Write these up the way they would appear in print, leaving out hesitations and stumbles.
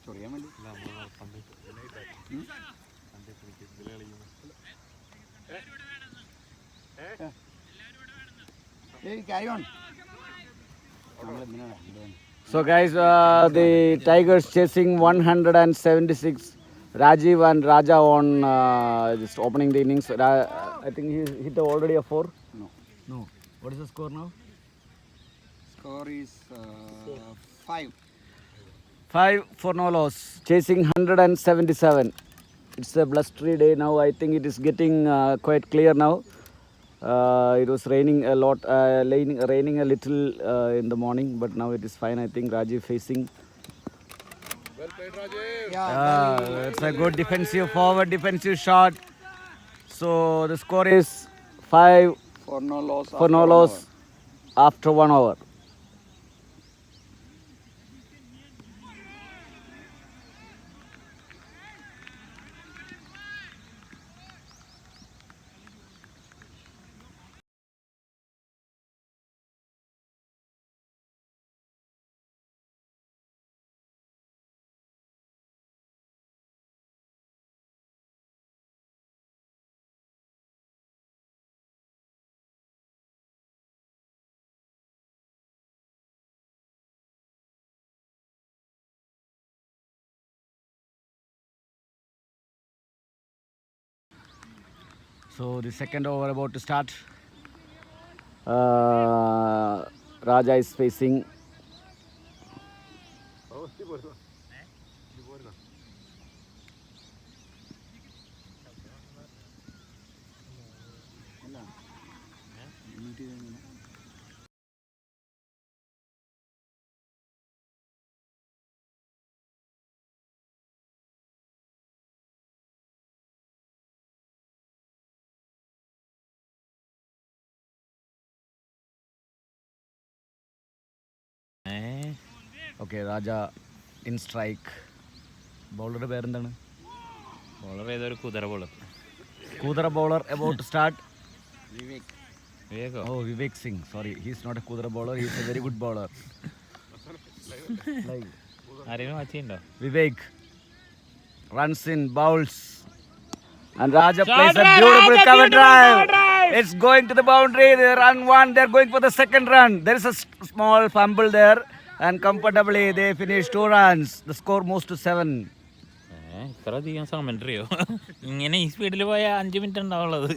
ചൊറിയാൻ വേണ്ടി. Carry on. So guys, the Tigers chasing 176. Rajiv and Raja on just opening the innings. I think he hit already a 4. No. No. What is the score now? Score is 5. 5 for no loss. Chasing 177. It's a blustery day now. I think it is getting quite clear now. It was raining a lot, raining a little in the morning, but now it is fine. I think Rajiv facing. Well played, Rajiv. Yeah, it's a good defensive forward, defensive shot. So the score is 5 for no loss. For no loss after 1 hour. So the second over about to start. Raja is facing. Okay, Raja in strike. Bowler പേരെന്താണ്? Bowler ഏതൊരു കുതിര bowler. Kudra bowler about to start. വിവേകോ? Oh, Vivek Singh. Sorry, he's not a Kudra bowler. He's a very good bowler. ആരെങ്കിലും വാച്ചിയുണ്ടോ? Vivek runs in, bowls. And Raja plays a beautiful cover drive. It's going to the boundary. They run one. They're going for the second run. There is a small fumble there. And comfortably they finish 2 runs. The score moves to 7. ഇത്ര അധികം സമൻട്രിയോ? ഇങ്ങനെ ഈ സ്പീഡിൽ പോയാൽ 5 minute ഉണ്ടാവുള്ളത്.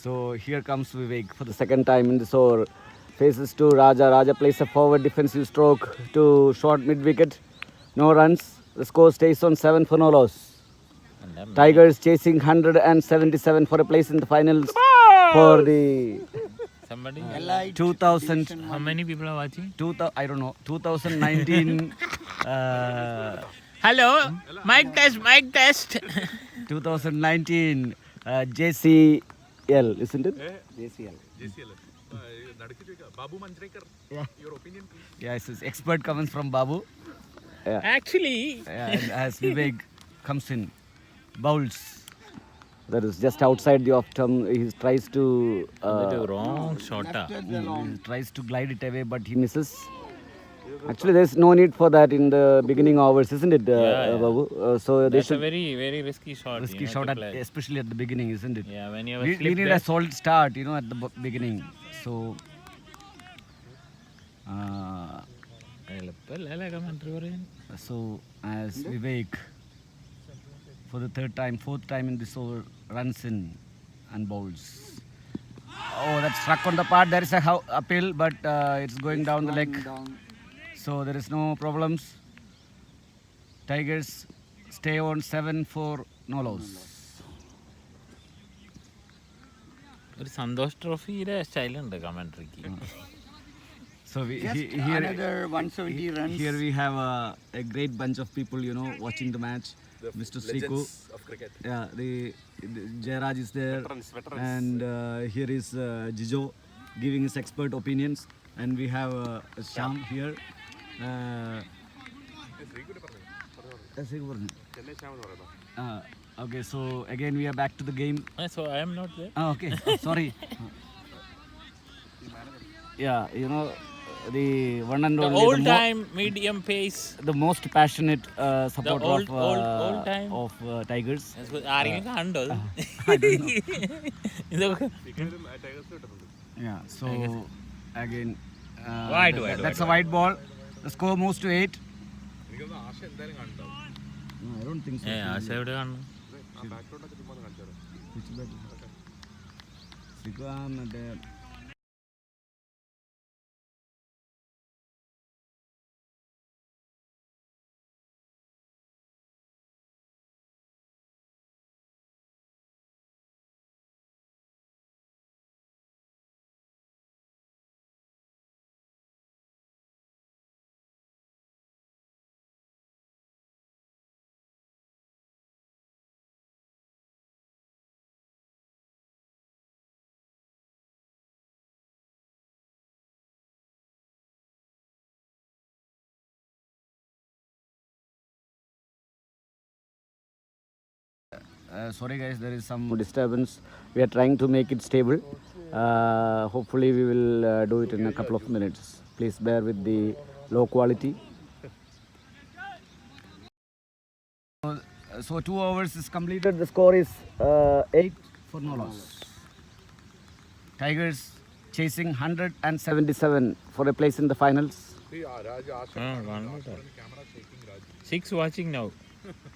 So here comes Vivek for the second time in this over. Faces to Raja. Raja plays a forward defensive stroke to short mid wicket. No runs. The score stays on 7 for no loss. Tigers chasing 177 for a place in the finals for the 2000. How many people are watching? I don't know. 2019. Hello, mic test. 2019 JCL, isn't it? JCL. Babu Manjrekar, your opinion, please. Yes, expert comments from Babu. Actually, As Vivek comes in, bowls. That is just outside the off term. He tries to wrong shot. he tries to glide it away, but he misses. Actually, there's no need for that in the beginning hours, isn't it, Babu? So they That's should a very, very risky shot. risky shot, especially at the beginning, isn't it? Yeah, when you have We need a solid start, at the beginning. So. So as Vivek for the fourth time in this over runs in and bowls. Oh, that struck on the part. There is a uphill, but it's going down the leg. So there is no problems. Tigers stay on 7 for no loss. ഒരു Santhosh ട്രോഫിയുടെ സ്റ്റൈലുണ്ട് കമന്ററിക്ക്. So here another 170 runs. Here we have a great bunch of people, watching the match. Mr. Sriku of cricket. Yeah, the Jairaj is there, veterans. And here is Jijo giving his expert opinions, and we have Sham here. Okay, so again we are back to the game. So I am not there. Okay, sorry. Yeah, you know, the one and The only, old time medium pace. the most passionate supporter old- old time. of Tigers. ആരെങ്കിലും കണ്ടോ ഇത്? I don't know. ഇതൊക്കെ Yeah, so again, Wide, that's a wide ball. The score moves to 8. No, I don't think so. ആശ എവിടെ കാണുന്നു? Srikanth and sorry guys, there is some disturbance. We are trying to make it stable. Hopefully we will do it in a couple of minutes. Please bear with the low quality. So 2 overs is completed. The score is 8 for no loss. Tigers chasing 177 for a place in the finals. Six watching now.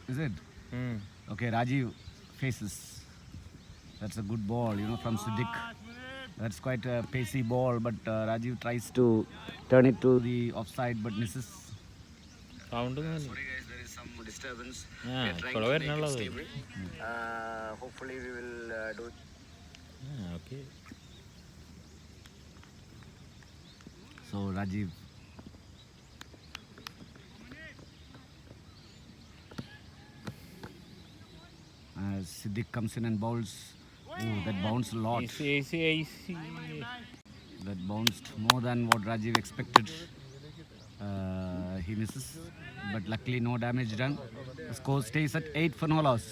Is it? Okay, Rajiv faces. That's a good ball, you know, from Siddiq. That's quite a pacey ball, but Rajiv tries to turn it to the offside but misses. Sound Sorry guys, there is some disturbance. ഇവിടെ വരുന്നുള്ളത്. Hopefully we will do it. Okay. So Rajiv. Siddiq comes in and bowls. Oh, that bounced a lot. AC. That bounced more than what Rajiv expected. He misses, but luckily no damage done. The score stays at 8 for no loss.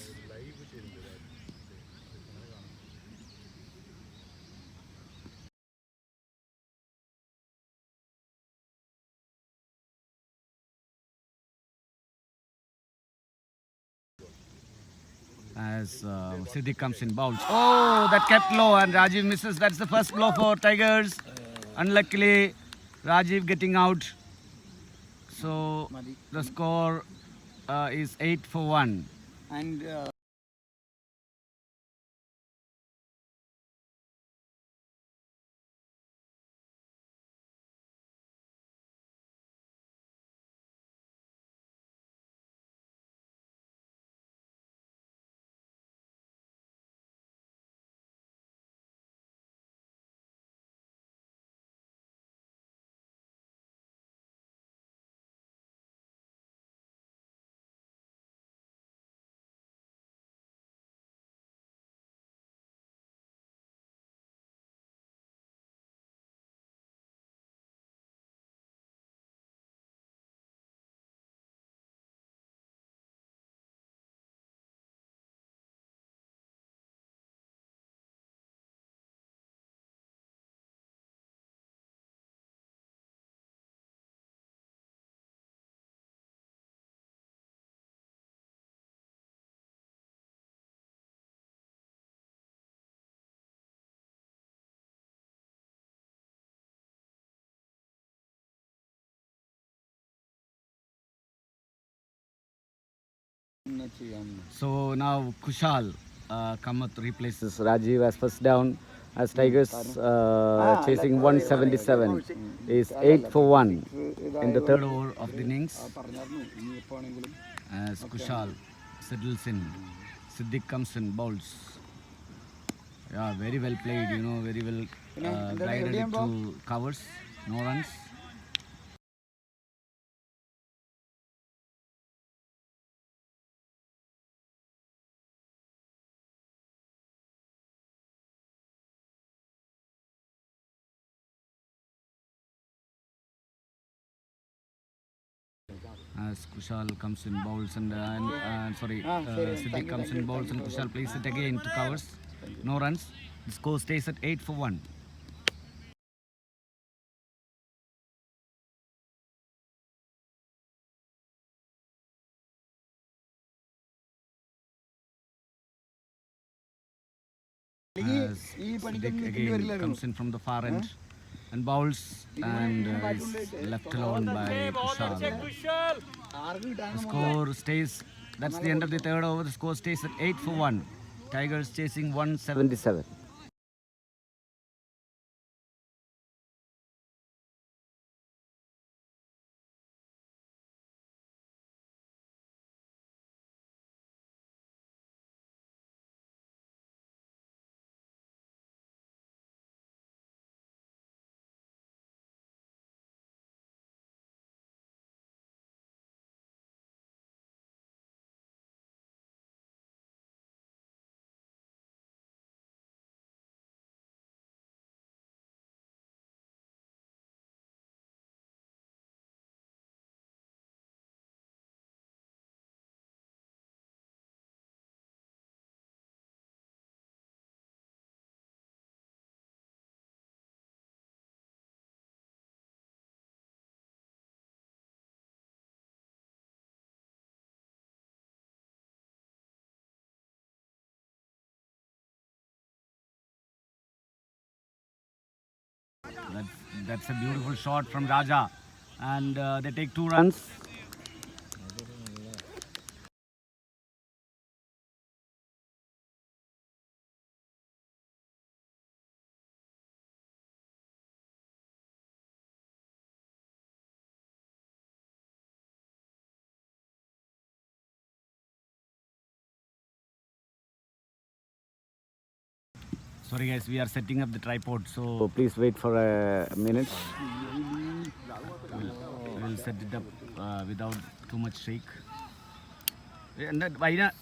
As Siddiq comes in, bowls. Oh, that kept low and Rajiv misses. That's the first blow for Tigers. Unluckily, Rajiv getting out. So the score is 8 for 1. And So now Kushal Kamath replaces Rajiv as first down. As Tigers chasing 177 is 8 for 1 in the third over of the innings. As Kushal settles in, Siddiq comes in, bowls. Yeah, very well played, you know, very well guided it to covers, no runs. As Kushal comes in bowls and Siddiq comes in bowls and Kushal plays it again to covers. No runs. The score stays at 8 for 1. As Siddiq again comes in from the far end and bowls and is left alone by Kushal. The score stays, that's the end of the third over. The score stays at 8 for 1. Tigers chasing 177. That's a beautiful shot from Raja, and they take 2 runs. Sorry guys, we are setting up the tripod, so please wait for a minute. We'll set it up without too much shake. Why not?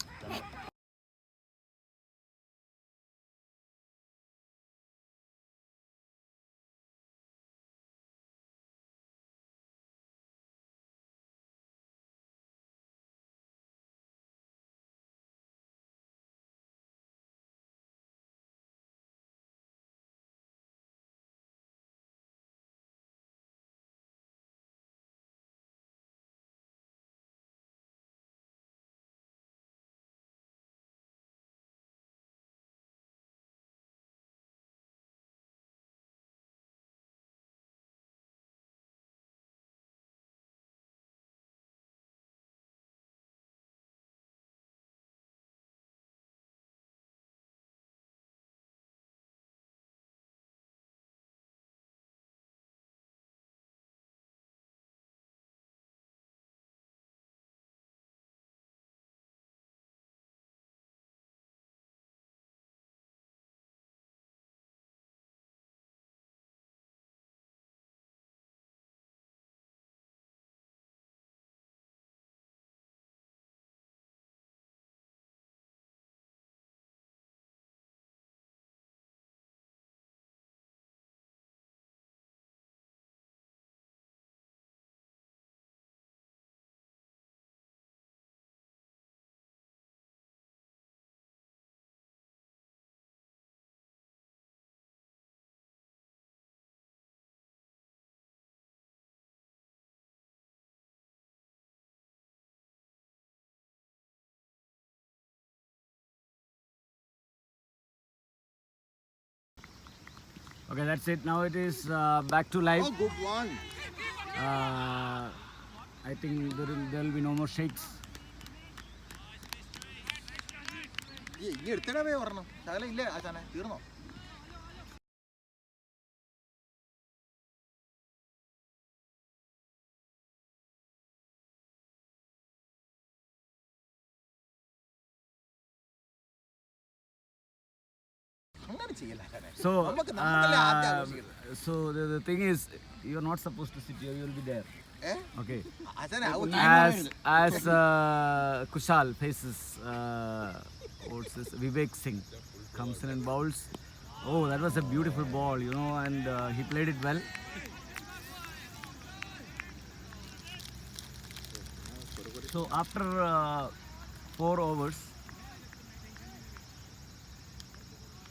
Okay, that's it. Now it is back to live. Oh, good one. I think there will be no more shakes. ഈ എടുത്തിടവേ പറഞ്ഞു ശകലം ഇല്ലേ ആശാനെ തീർന്നോ? So, so the thing is, you're not supposed to sit here. You will be there. Okay. As Kushal faces what's this? Vivek Singh comes in and bowls. Oh, that was a beautiful ball, you know, and he played it well. So after 4 overs,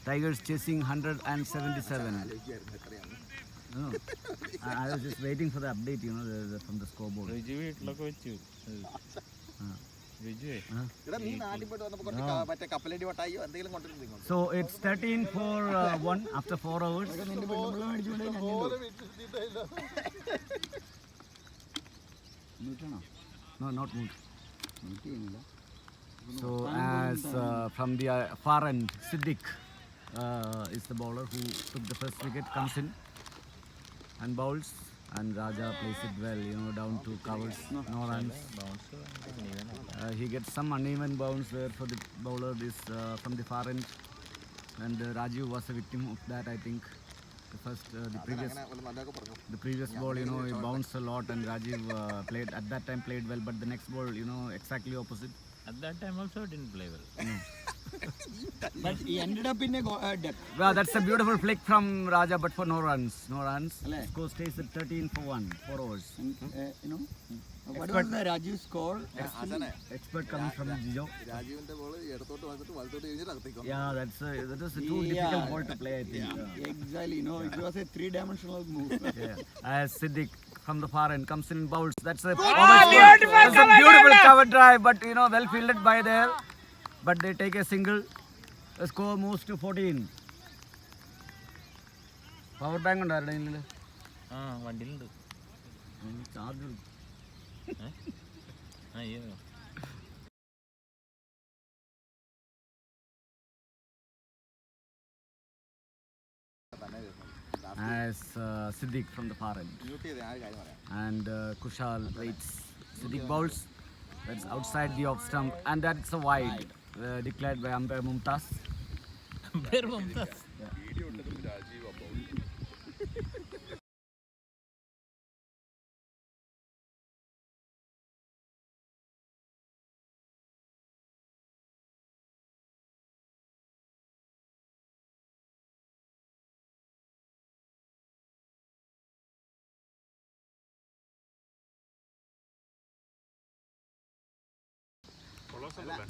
Tigers chasing 177. No, I was just waiting for the update, you know, from the scoreboard. Riju വീട്ടിലൊക്കെ വെച്ചു റിജുവേ എടാ നീ നാട്ടിൽ പോയിട്ട് വന്നപ്പോൾ കുറച്ച് മറ്റേ കപ്പലണ്ടി വട്ടായോ എന്തെങ്കിലും കൊണ്ടുവരുന്നു So it's 13 for 1 after 4 hours. No, not mood. So as from the far end, Siddiq is the bowler who took the first wicket, comes in and bowls, and Raja plays it well, you know, down to covers, no runs. He gets some uneven bounce there for the bowler this from the far end, and Rajiv was a victim of that, I think. The previous ball, you know, he bounced a lot, and Rajiv played at that time played well, but the next ball, you know, exactly opposite. At that time also didn't play well. But he ended up in a death. Well, that's a beautiful flick from Raja, but for no runs. No runs. Score stays at 13 for 1, 4 overs. You know, what was the Rajiv score? Expert coming from Jijo. രാജീവിന്റെ ball ഇടത്തോട്ട് വന്നിട്ട് വലത്തോട്ട് കഴിഞ്ഞിട്ട് അകത്തേക്കും Yeah, that was a too difficult ball to play, I think. Exactly, you know, it was a three-dimensional move. As Siddiq from the far end comes in and bowls. That's a beautiful cover drive, but you know, well fielded by there. But they take a single. The score moves to 14. Power bank ഉണ്ടായിരുന്നു ആ വണ്ടിയിലുണ്ട് charge അയ്യോ as Siddiq from the far end. Mute ചെയ്ത് ഞാൻ ഒരു കാര്യം പറയാം And Kushal waits. Siddiq bowls. That's outside the off stump, and that's a wide declared by umpire Mumtaz. പേര് Mumtaz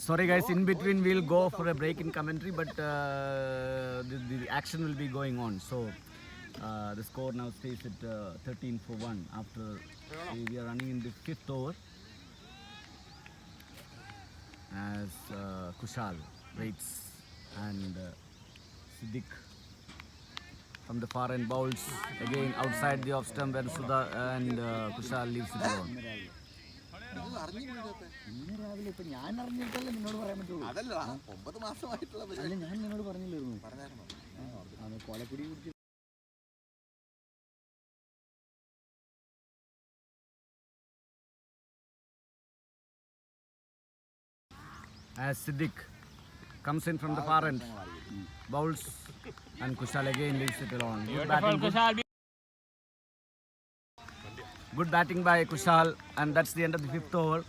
Sorry guys, in between we'll go for a break in commentary, but the action will be going on. So the score now stays at 13 for 1 after we are running in the 5th over. As Kushal waits and Siddiq from the far end bowls again outside the off stump, and Sudha and Kushal leaves it alone. ഇന്ന് രാവിലെ ഇപ്പൊ ഞാൻ അറിഞ്ഞിട്ടല്ലേ നിന്നോട് പറയാൻ പറ്റുള്ളൂ. അതല്ല 9 മാസമായിട്ടുള്ള അല്ല ഞാൻ നിന്നോട് പറഞ്ഞില്ലായിരുന്നു. പറഞ്ഞായിരുന്നു കോലക്കുടി കുടിച്ച് As Siddiq comes in from the far end, bowls, and Kushal again leaves it alone. Good batting by Kushal, and that's the end of the 5th over.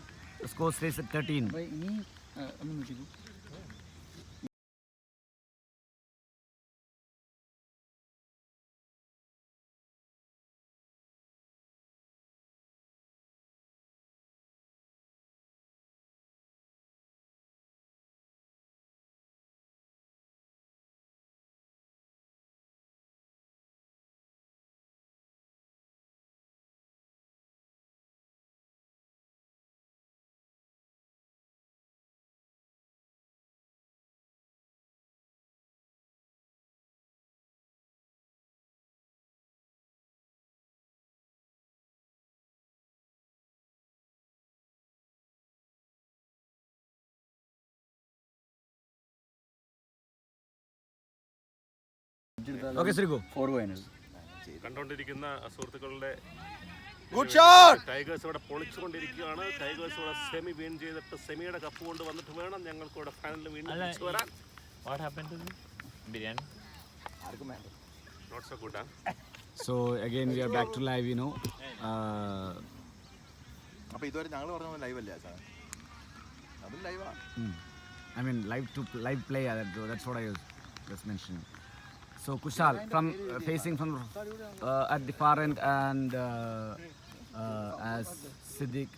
The score stays at 13. ഇനി ഒന്ന് നോക്കിക്കോ. Okay, Sri, go. 4 final കണ്ടുകൊണ്ടിരിക്കുന്ന സുഹൃത്തുക്കളുടെ good shot tigers ഇവിടെ പൊളിച്ചുകൊണ്ടിരിക്കുകയാണ്. Tigers ഇവിടെ semi win ചെയ്തിട്ട് സെമിയുടെ cup കൊണ്ട് വന്നിട്ട് വേണം ഞങ്ങൾക്ക് ഇവിടെ ഫൈനലിൽ വീണ്ടും തിരിച്ചു വരാൻ. What happen to biryani not so good. So again we are back to live, you know. അപ്പോൾ ഇതുവരെ ഞങ്ങൾ പറഞ്ഞ ലൈവ് അല്ലേ സാർ? അതും ലൈവാ. I mean live play. That's what I was just mentioning. So Kushal from facing from at the far end, and as Siddiq,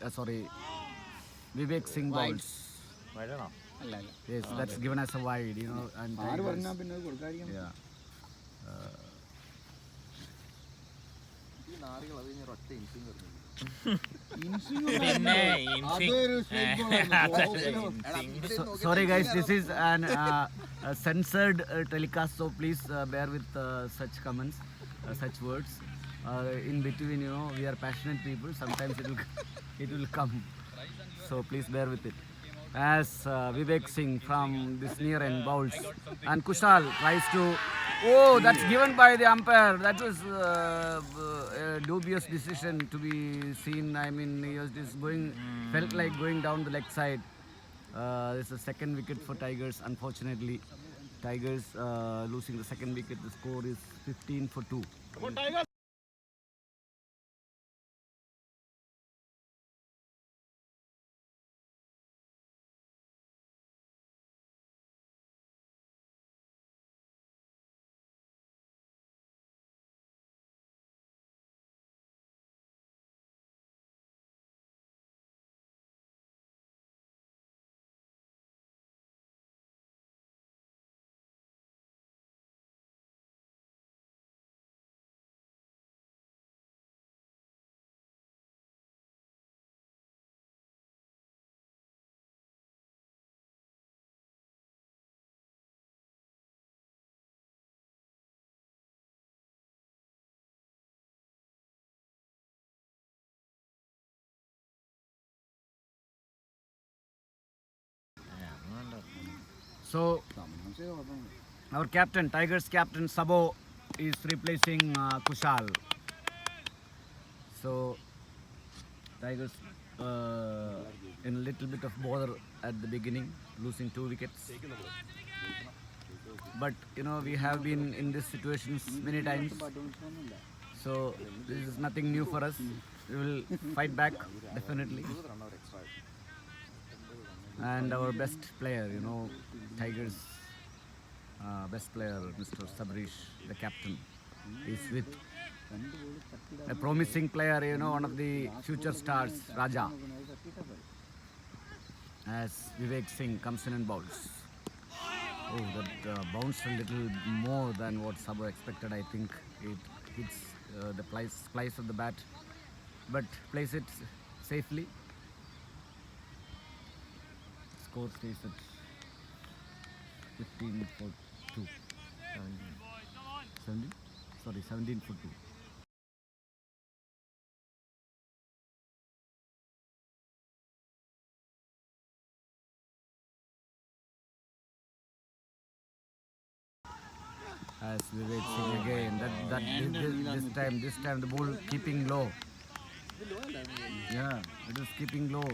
Vivek Singh bowls. വരണോ? അല്ല അല്ല Yes, that's given as a wide, you know. And ആര് Tigers- പറഞ്ഞാൽ പിന്നെ അത് കൊടുക്കാതിരിക്കണം. Yeah. ഈ നാറികൾ അത് കഴിഞ്ഞ ഒറ്റ ഇൻസിങ് വരുന്നില്ല. ഇൻസിങ് പിന്നെ അതൊരു sweet ball ആയിരുന്നു. Sorry guys, this is an a censored telecast, so please bear with such comments, such words. In between, you know, we are passionate people. Sometimes it will come. So please bear with it. As Vivek Singh from this near end bowls, and Kushal tries to. Oh, that's given by the umpire. That was a dubious decision to be seen. I mean, he was just felt like going down the leg side. This is the second wicket for Tigers. Unfortunately, Tigers losing the second wicket. The score is 15-2. So our captain, Tigers captain Sabo, is replacing Kushal. So Tigers in a little bit of bother at the beginning, losing 2 wickets. But you know, we have been in these situations many times. So this is nothing new for us. We will fight back definitely. And our best player, you know, Tigers best player, Mr. Sabrish, the captain, is with a promising player, you know, one of the future stars, Raja, as Vivek Singh comes in and bowls. Oh, that bounced a little more than what Sabo expected. I think it hits the splice of the bat, but plays it safely. Score stays at 15-2. 17? Sorry, 17-2. As Vivek Singh again, this time the ball keeping low. Yeah, it is keeping low.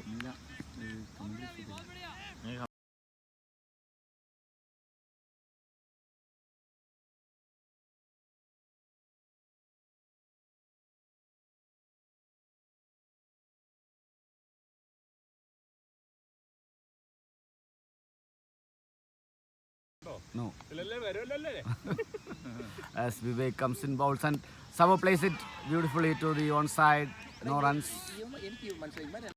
No. As Vivek comes in bowls and Sabo plays it beautifully to the one side, no runs. എനിക്ക് മനസ്സിലായി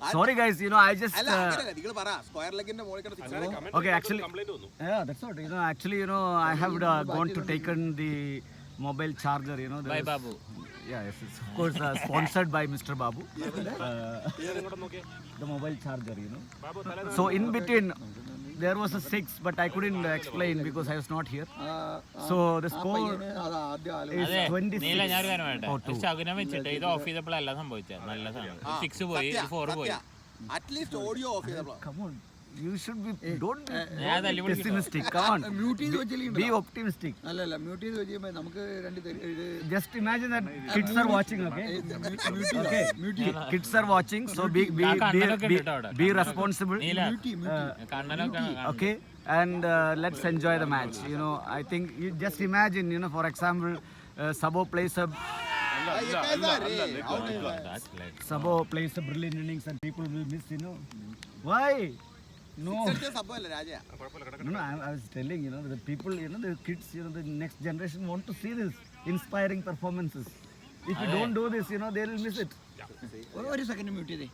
Sorry guys, I just അല്ല അങ്ങനെയല്ല നിങ്ങൾ പറ square ലെഗിന്റെ മുകളിൽ കിടന്ന് six okay actually complaint വന്നു. yeah that's what actually I have gone to taken the mobile charger by there's- Babu. yeah yes it's of course sponsored by Mr. Babu ഇങ്ങോട്ട് നോക്കിയേ. the mobile charger Babu തല so in between there was a 6 but I couldn't explain because I was not here so the score അത് ആദ്യം ആലോചിച്ചു. is അതെ 26 നീല ഞാൻ ഒരു കാര്യം പറയട്ടെ, for ഒരു 2 ശകുനം വെച്ചിട്ട് ഇത് ഓഫ് ചെയ്തപ്പോഴല്ല സംഭവിച്ചത്. നല്ല സാധനം. 6 പോയി, 4 പോയി. അറ്റ്ലീസ്റ്റ് ഓഡിയോ ഓഫ് ചെയ്തപ്പോൾ come on you should be don't be ഞാൻ തല്ലി പൊളിക്കും. pessimistic come on മ്യൂട്ട് ചെയ്ത് വെച്ചില്ലെങ്കിൽ be optimistic അല്ലല്ല മ്യൂട്ട് ചെയ്ത് വെച്ചുമ്പോൾ നമുക്ക് രണ്ട് just imagine that kids are watching okay kids are watching so be responsible കണ്ണനൊക്കെ okay and let's enjoy the match I think you just imagine for example Sabo plays a Sabo plays a brilliant innings and people will miss why no സംഭവമല്ല രാജ no I was telling the people the kids the next generation want to see this inspiring performances if you don't do this they will miss it ഒരു second mute ചെയ്തേ.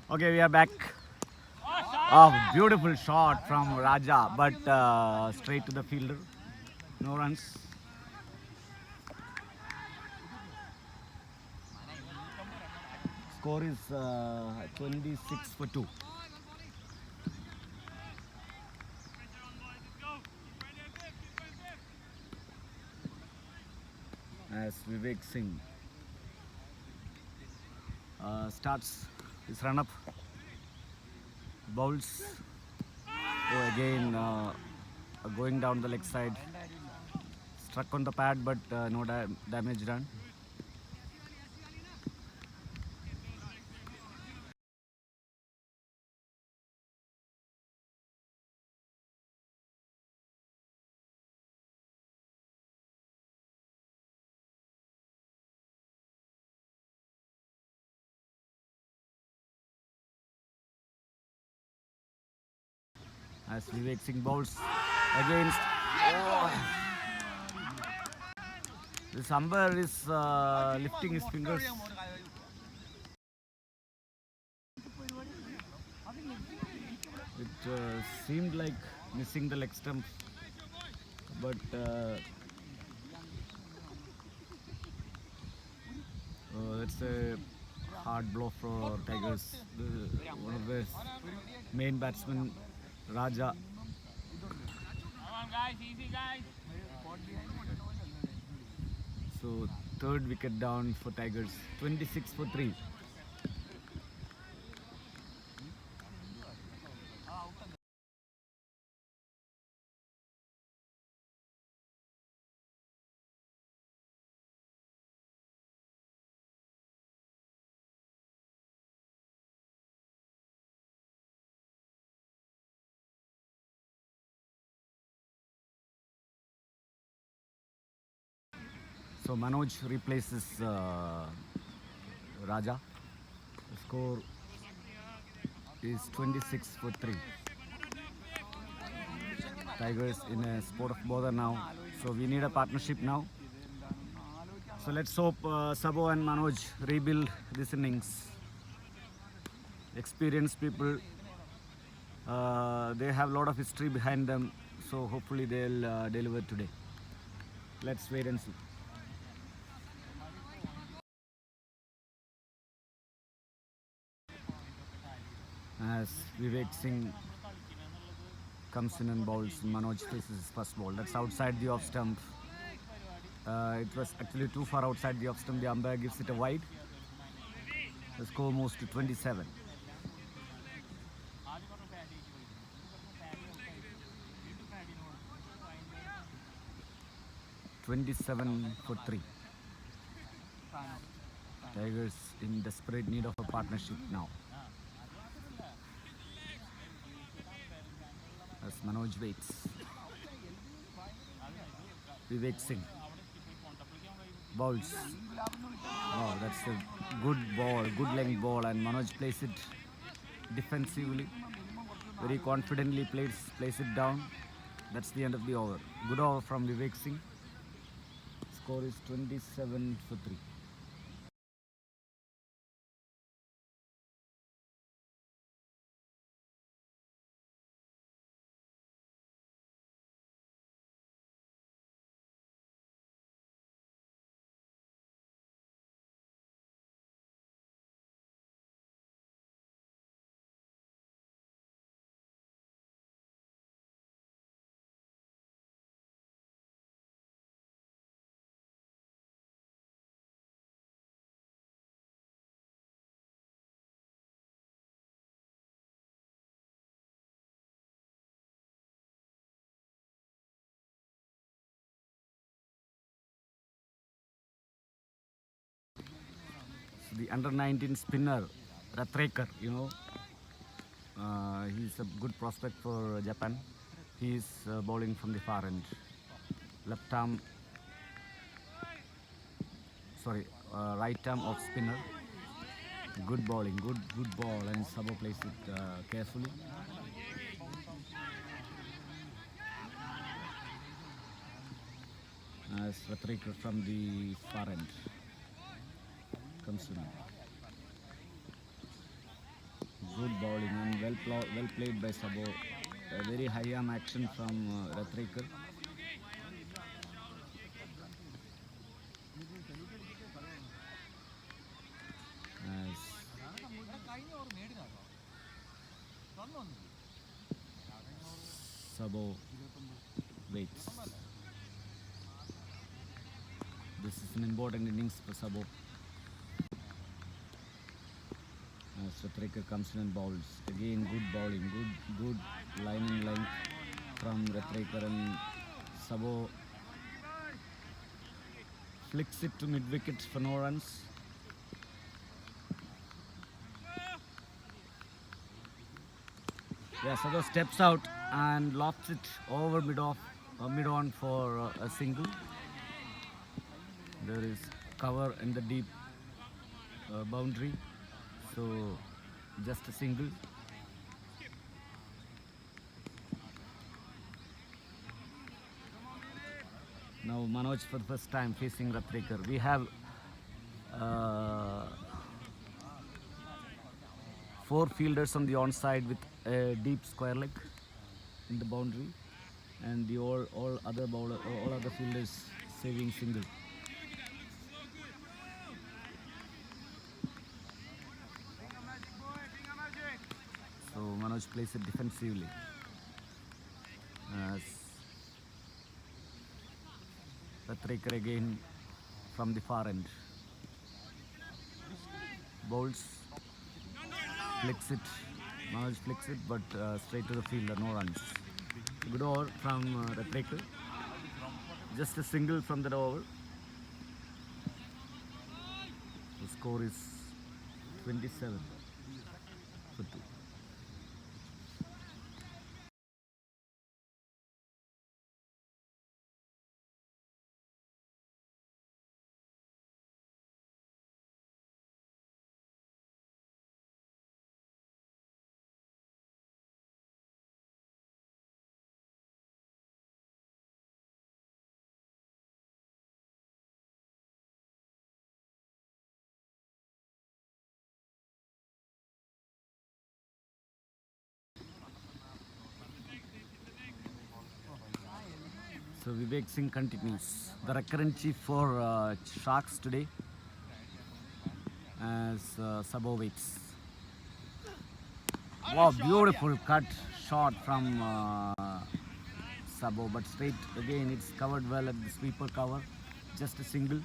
okay we are back oh beautiful shot from Raja but straight to the fielder no runs score is 26 for 2 as Vivek Singh starts his run up bowls again going down the leg side struck on the pad but no damage done as Vivek Singh bowls against this umpire is lifting his fingers it seemed like missing the leg stump but that's a hard blow for Tigers one of the main batsmen Raja. Come on guys, easy guys. So third wicket down for Tigers, 26 for 3. So Manoj replaces Raja. The score is 26 for 3. Tigers in a spot of bother now. So we need a partnership now. So let's hope Sabo and Manoj rebuild this innings. Experienced people. They have a lot of history behind them. So hopefully they'll deliver today. Let's wait and see. As Vivek Singh comes in and bowls, Manoj faces his first ball. That's outside the off stump. It was actually too far outside the off stump. The umpire gives it a wide. The score moves to 27. For 3. Tigers in desperate need of a partnership now. As Manoj waits. Vivek Singh. Bowls. Oh, that's a good ball, good length ball, and Manoj plays it defensively. Very confidently plays it down. That's the end of the over. Good over from Vivek Singh. Score is 27 for 3. The under-19 spinner, Rathrekar, he's a good prospect for Japan. He's bowling from the far end. Left arm, right arm off spinner. Good bowling, good ball, and Sabo plays it carefully. As Rathrekar from the far end comes in. Good bowling and well played by Sabo. A very high arm action from Rathrekar. As Sabo waits. This is an important innings for Sabo. Rathrekar comes in and bowls. Again, good bowling, good line and length from Rathrekar, and Sabo flicks it to mid-wicket for no runs. Yeah, Sabo steps out and lofts it over mid-on for a single. There is cover in the deep boundary. So, just a single. Now Manoj for the first time facing Rathrekar. We have 4 fielders on the onside with a deep square leg in the boundary, and the all other fielders saving single. So Manoj plays it defensively. As Rathrekar again from the far end. Bowls, flicks it. Manoj flicks it, but straight to the fielder, no runs. Good over from Rathrekar. Just a single from that over. The score is 27 for 2. So Vivek Singh continues. The recurrent chief for Sharks today as Sabo waits. Wow, beautiful cut shot from Sabo, but straight again. It's covered well at the sweeper cover. just a single.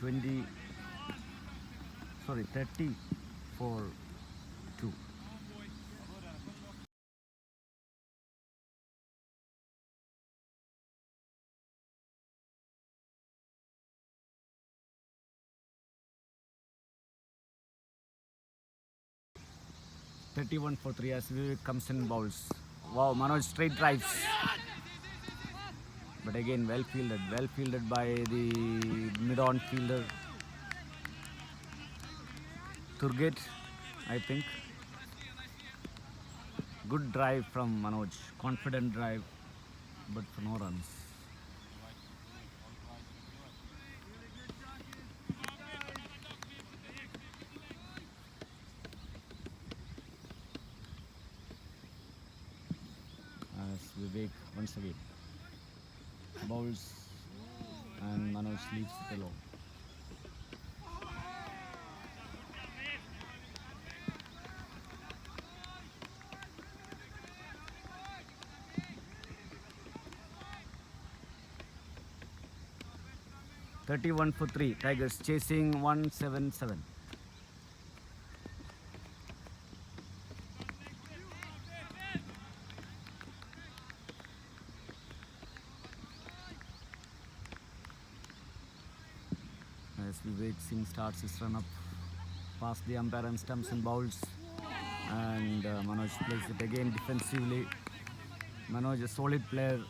30 for 2. "31 for 3" as Vivek comes in bowls. Wow, Manoj straight drives. But again, well fielded by the mid-on fielder Turgate, I think. Good drive from Manoj, confident drive, but for no runs. As Vivek once again bowls and Manoj leaves it alone. "31 for 3", Tigers chasing 177. As Vivek Singh starts his run up past the umpire and stumps and bowls, and Manoj plays it again defensively. Manoj, a solid player,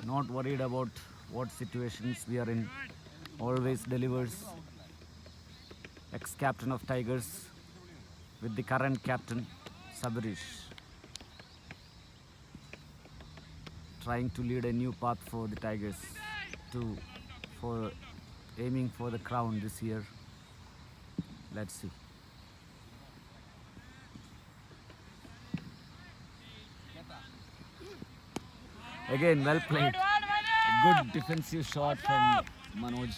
not worried about what situations we are in, always delivers. Ex-captain of Tigers with the current captain Sabarish, trying to lead a new path for the Tigers for aiming for the crown this year. Let's see. Again, well played. A good defensive shot from Manoj.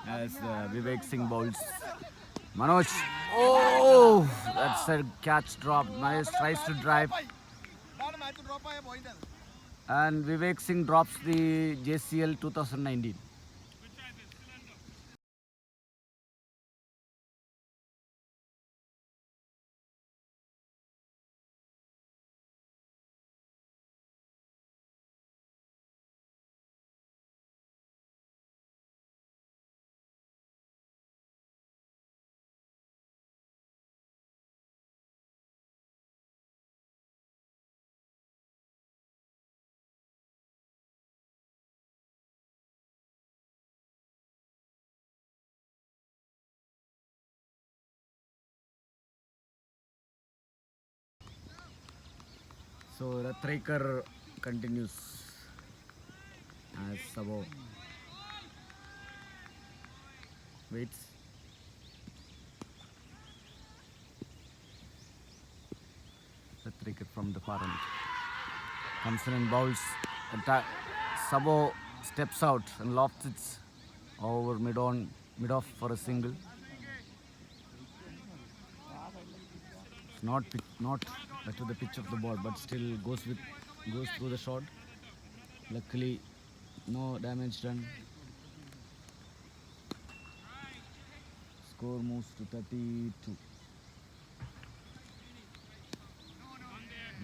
As Vivek Singh bowls. Manoj, oh, that's a catch drop. Manoj tries to drive. And Vivek Singh drops the JCL 2019. So Rathrekar continues as Sabo waits. Rathrekar from the far end comes in and bowls. Sabo steps out and lofts it over mid-off for a single. Not to the pitch of the ball, but still goes through the shot. Luckily, no damage done. Score moves to 32.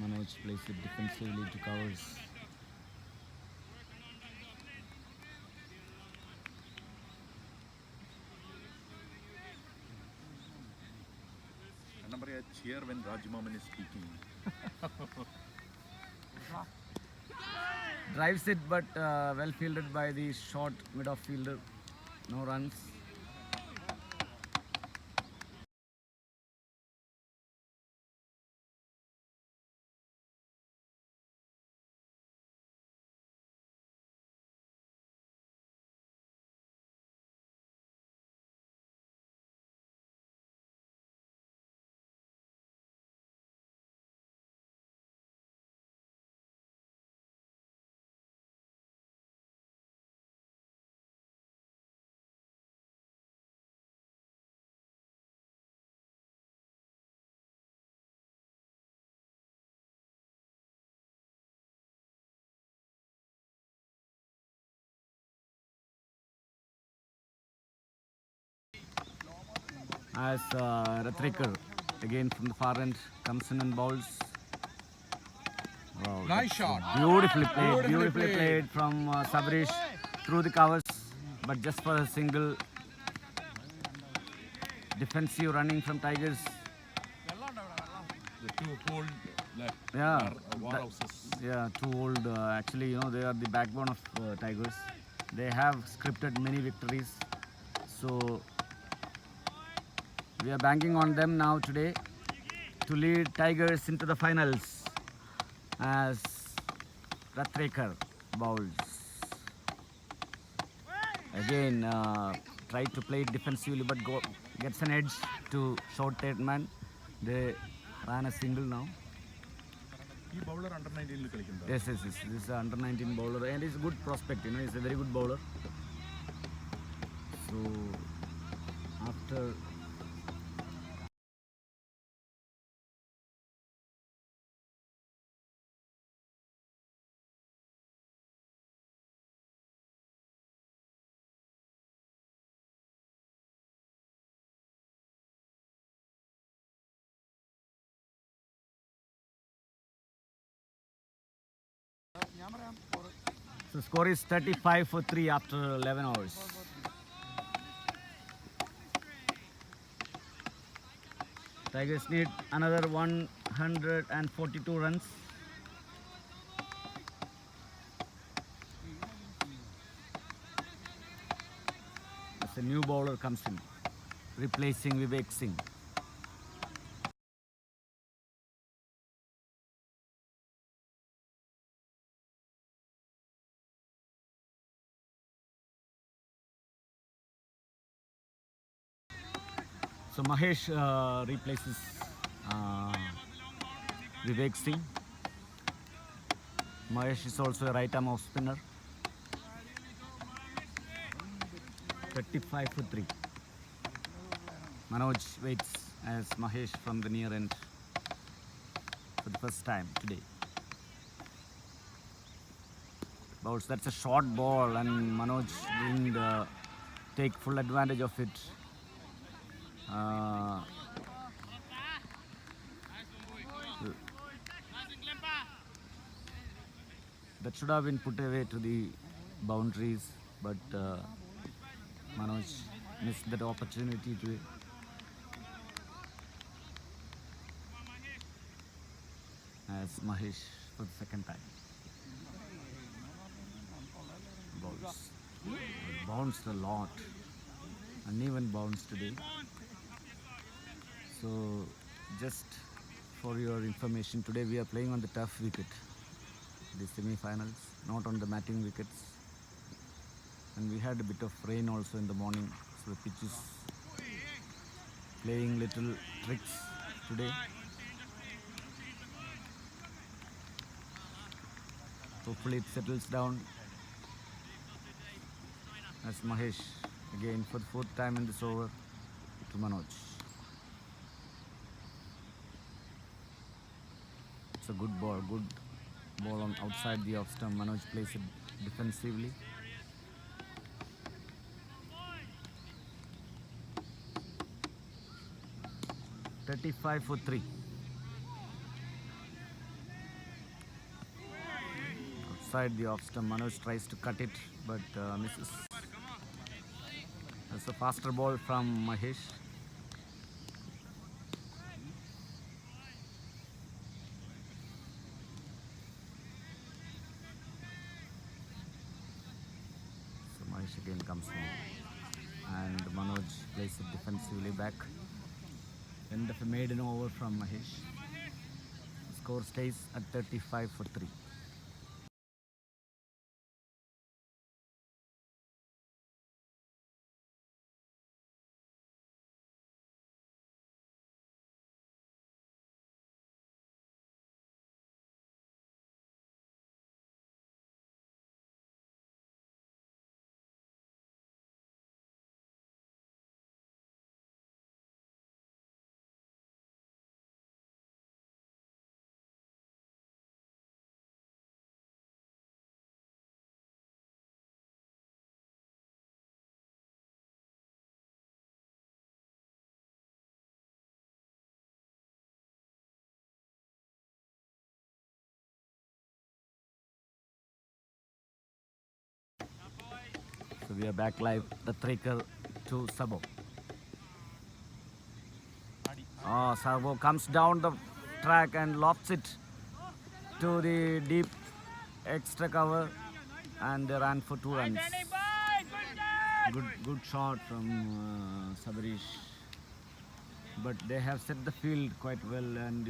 Manoj plays it defensively to covers. Cheer when Rajimaman is speaking. Drives it, but well fielded by the short mid-off fielder. No runs. as Rathrekar again from the far end comes in and bowls. Wow, Nice that's shot. Beautifully played from Sabrish through the covers, but just for a single. Defensive running from Tigers. The two cold left. Yeah, War that- houses. yeah, too old. Actually, they are the backbone of Tigers. They have scripted many victories, so we are banking on them now today to lead Tigers into the finals as Rathrekar bowls. Again, tried to play it defensively but gets an edge to short third man. They ran a single now. ഈ bowler under 19 കളിക്കുന്നത്. Yes. This is under 19 bowler and he's a good prospect. He's a very good bowler. So after so score is 35 for 3 after 11 hours. Tigers need another 142 runs. As a new bowler comes in, replacing Vivek Singh. So Mahesh replaces Vivek Singh. Mahesh is also a right arm off spinner. 35 for 3. Manoj waits as Mahesh from the near end for the first time today. Bowls, that's a short ball and Manoj didn't take full advantage of it. That should have been put away to the boundaries, but Manoj missed that opportunity to as Mahesh for the second time. Bowls. Bounced a lot. Uneven bounce today. So just for your information, today we are playing on the tough wicket, the semi-finals, not on the matting wickets. And we had a bit of rain also in the morning, so the pitch is playing little tricks today. Hopefully it settles down as Mahesh again for the fourth time in this over to Manoj. It's a good ball on outside the off stump. Manoj plays it defensively. $35 for 3. Outside the off stump, Manoj tries to cut it but misses. That's a faster ball from Mahesh. So Mahesh again comes in and Manoj plays it defensively back. End of a maiden over from Mahesh. The score stays at 35 for 3. So we are back live. The Tracker to Sabo. Oh, Sabo comes down the track and lofts it to the deep extra cover, and they ran for 2 runs. Good shot from Sabarish. But they have set the field quite well, and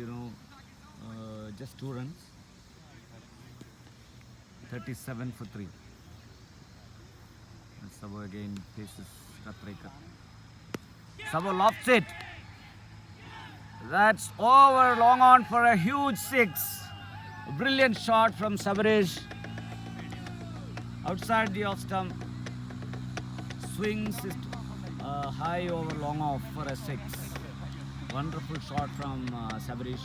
just 2 runs. 37 for 3. And Sabo again faces Ratreka. Sabo lofts it. That's over, long on for a huge 6. Brilliant shot from Sabarish. Outside the off stump. Swings it high over, long off for a 6. Wonderful shot from Sabarish.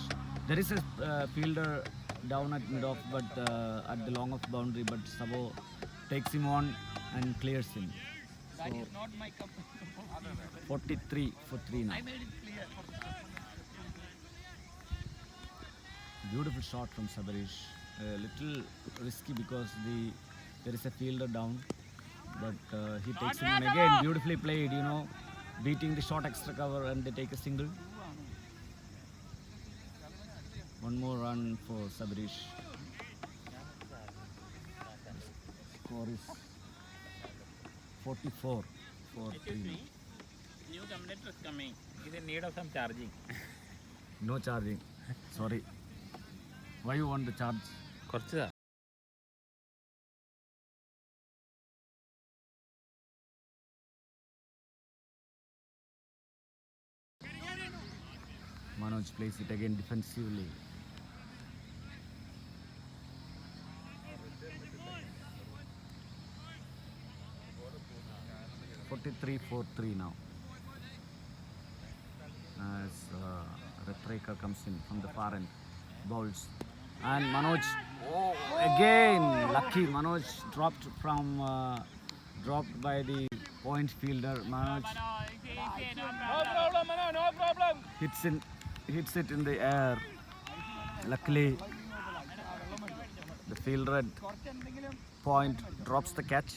There is a fielder down at mid-off, but at the long off boundary, but Sabo takes him on and clears him. So, 43 for 3 now. Beautiful shot from Sabarish. A little risky because there is a fielder down, but he takes him on again. Beautifully played, beating the short extra cover, and they take a single. One more run for Sabarish. Score is 44 for 3. New commentator is coming. He's in need of some charging. No charging. Sorry. Why you want the charge? കുറച്ചതാ. Manoj plays it again defensively. (43-4-3) now. As Ratreka comes in from the far end, bowls, and Manoj. Oh, again lucky. Manoj dropped by the point fielder. Manoj hits it in the air. Luckily, the fielder at point drops the catch.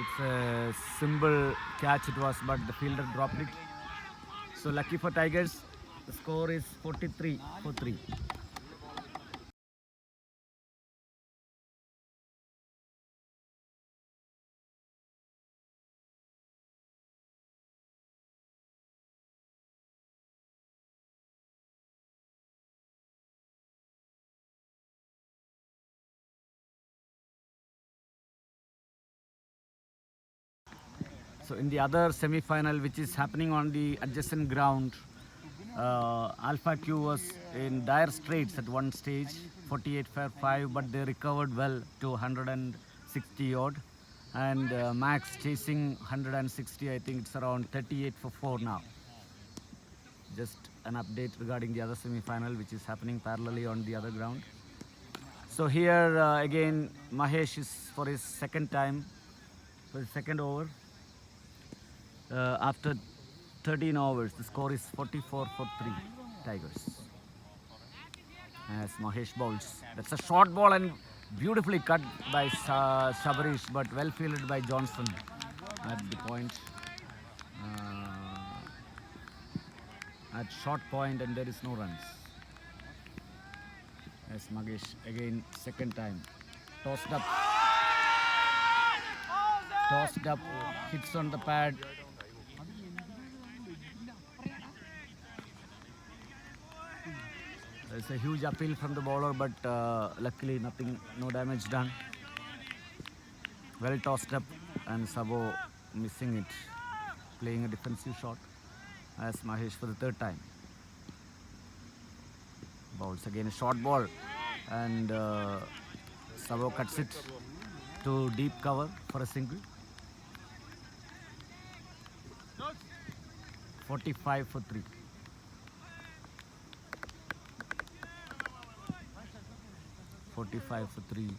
It's a simple catch it was, but the fielder dropped it. So lucky for Tigers. The score is 43 for 3. So in the other semi-final, which is happening on the adjacent ground, Alpha Q was in dire straits at one stage, 48 for 5, but they recovered well to 160 odd. And Max chasing 160, I think it's around 38 for 4 now. Just an update regarding the other semi-final, which is happening parallelly on the other ground. So here again, Mahesh is for his second time, for his second over. After 13 overs, the score is 44 for 3 Tigers. As Mahesh bowls. That's a short ball and beautifully cut by Sabarish, but well fielded by Johnson at the point. At short point, and there is no runs. As Mahesh again, second time. Tossed up, hits on the pad. There's a huge appeal from the bowler, but luckily no damage done. Well tossed up, and Sabo missing it, playing a defensive shot as Mahesh for the third time. Bowls again a short ball, and Sabo cuts it to deep cover for a single. 45 for 3. For 3.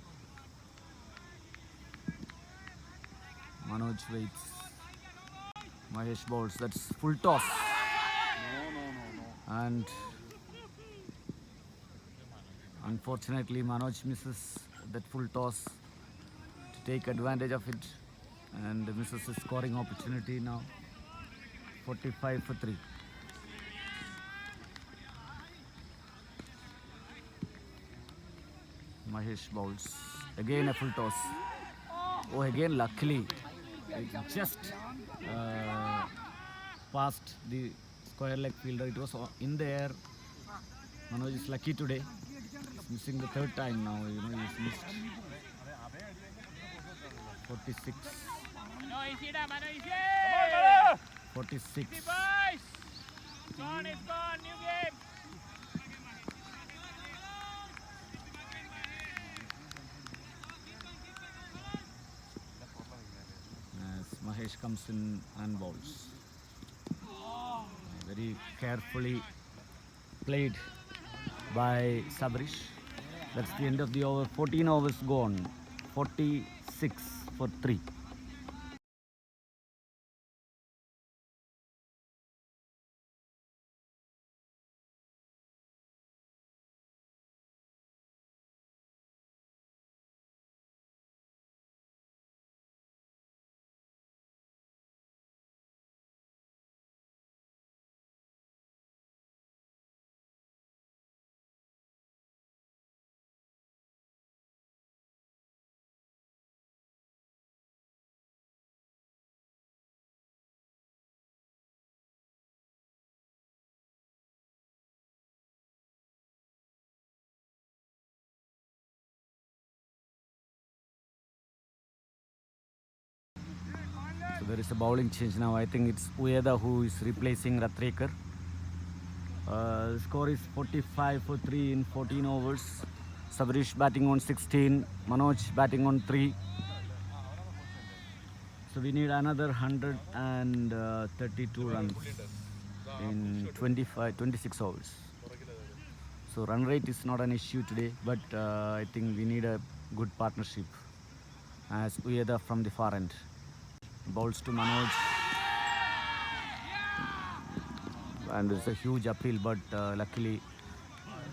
Manoj waits. Mahesh bowls. That's full toss. And unfortunately, Manoj misses that full toss to take advantage of it, and misses a scoring opportunity now. 45 for 3. Mahesh bowls. Again a full toss. Oh, again luckily it just past the square leg fielder. It was in the air. Manoj is lucky today. He's missing the third time now. He's missed. 46. 46. As Mahesh comes in and bowls. Very carefully played by Sabrish. That's the end of the over. 14 overs gone. 46 for 3. So there is a bowling change now. I think it's Uyeda who is replacing Ratrekar. The score is 45 for 3 in 14 overs. Sabrish batting on 16. Manoj batting on 3. So we need another 132 runs in 26 overs. So run rate is not an issue today, but I think we need a good partnership as Uyeda from the far end. Bowls to Manoj. And there's a huge appeal, but luckily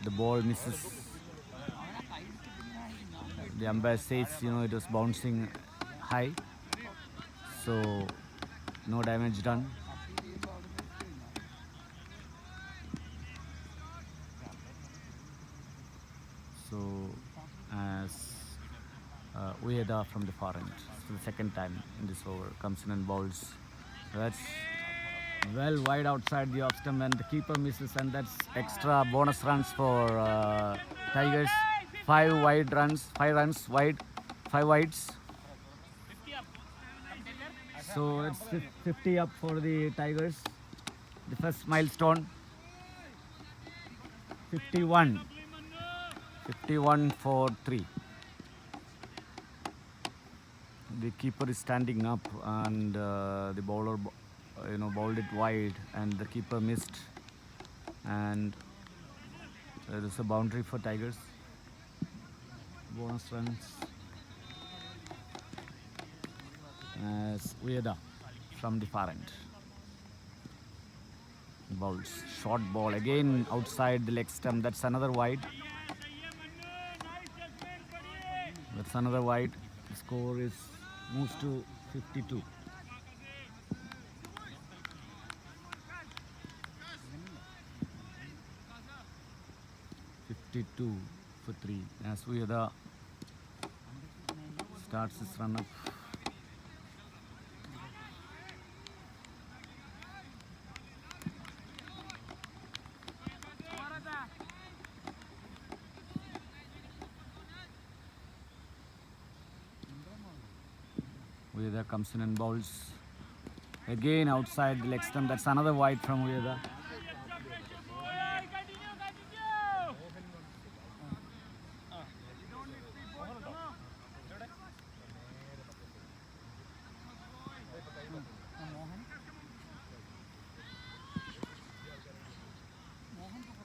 the ball misses. The umpire says, it was bouncing high. So no damage done. So as Uyeda from the far end for the second time in this over comes in and bowls. That's well wide outside the off stump and the keeper misses, and that's extra bonus runs for Tigers. 5 runs wide, 5 wides. So it's 50 up for the Tigers. The first milestone. 51 for 3. The keeper is standing up, and the bowler bowled it wide, and the keeper missed, and there is a boundary for Tigers. Bonus runs as Uyeda from the far end bowls. Short ball again outside the leg stump. That's another wide. That's another wide. The score moves to 52. For 3 as Uyeda starts his run up. Uyeda comes in and bowls again outside the leg stump. That's another wide from Uyeda.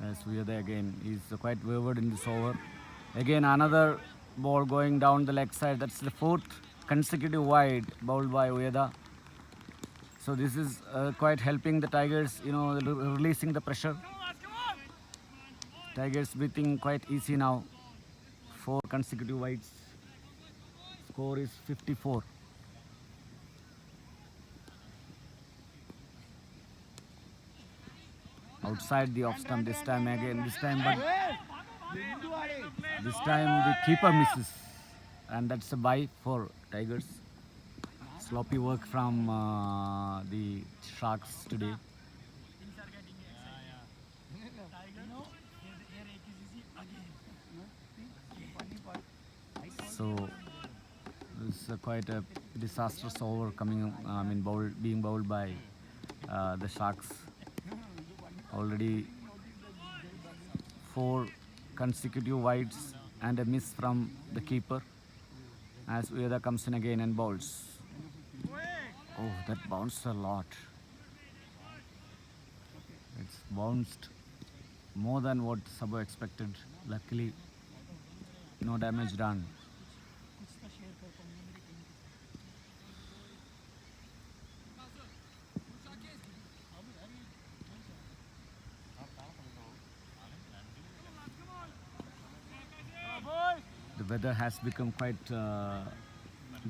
As Uyeda again is quite wayward in this over. Again another ball going down the leg side. That's the 4th consecutive wide bowled by Uyeda. So this is quite helping the Tigers, releasing the pressure. Tigers breathing quite easy now. 4 consecutive wides. Score is 54. Outside the off stump this time again. This time the keeper misses, and that's a bye for Tigers. Sloppy work from the Sharks today. So this is quite a disastrous over being bowled by the Sharks. Already 4 consecutive wides and a miss from the keeper as Uyeda comes in again and bowls. Oh, that bounced a lot. It's bounced more than what Sabo expected. Luckily, no damage done. The weather has become quite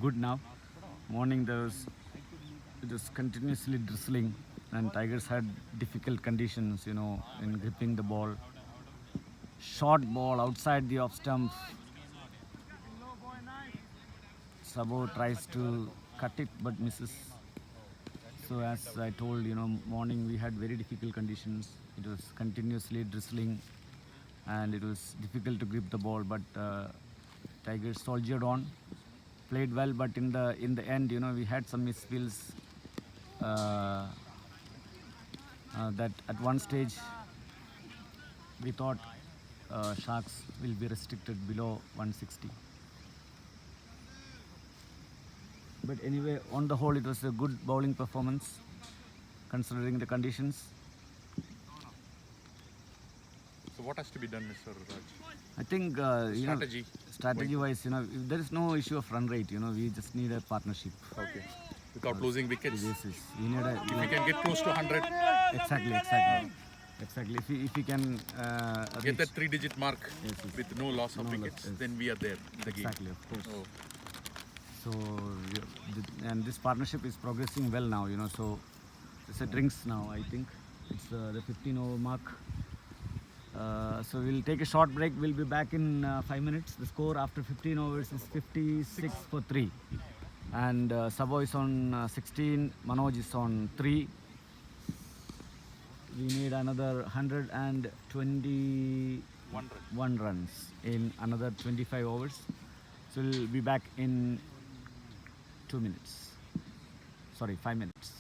good now. Morning it was continuously drizzling, and Tigers had difficult conditions, in gripping the ball. Short ball outside the off stump. Sabo tries to cut it but misses. So as I told, morning we had very difficult conditions. It was continuously drizzling, and it was difficult to grip the ball, but Tigers soldiered on, played well, but in the end, we had some misfeels. That at one stage we thought Sharks will be restricted below 160. But anyway, on the whole, it was a good bowling performance considering the conditions. So what has to be done, Mr. Raj? I think strategy-wise, there is no issue of run rate. We just need a partnership. Okay. Without losing wickets. Yes. We need If we can get close to 100, Exactly. If we can get that 3-digit mark Yes. with no loss of No loss, wickets, yes. then we are there in the Exactly, game. of course. Oh. So, and this partnership is progressing well now, so it's a drinks now, I think. It's the 15 over mark. So we'll take a short break. We'll be back in 5 minutes. The score after 15 overs is 56 for 3. And Sabo is on 16, Manoj is on 3. We need another 121 runs in another 25 overs. So we'll be back in 2 minutes. Sorry, 5 minutes.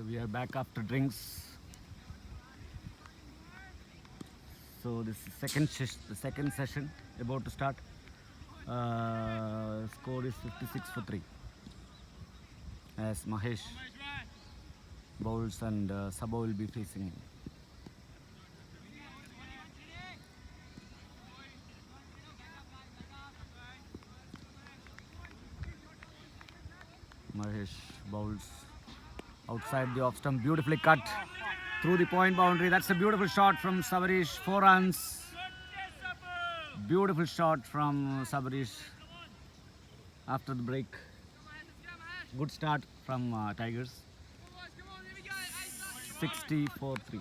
So we are back after drinks. So this is the second session about to start. Score is 56-3. As Mahesh bowls and Sabo will be facing him. Mahesh bowls outside the off stump, beautifully cut through the point boundary. That's a beautiful shot from Sabarish. 4 runs. Beautiful shot from Sabarish after the break. Good start from Tigers. 64-3.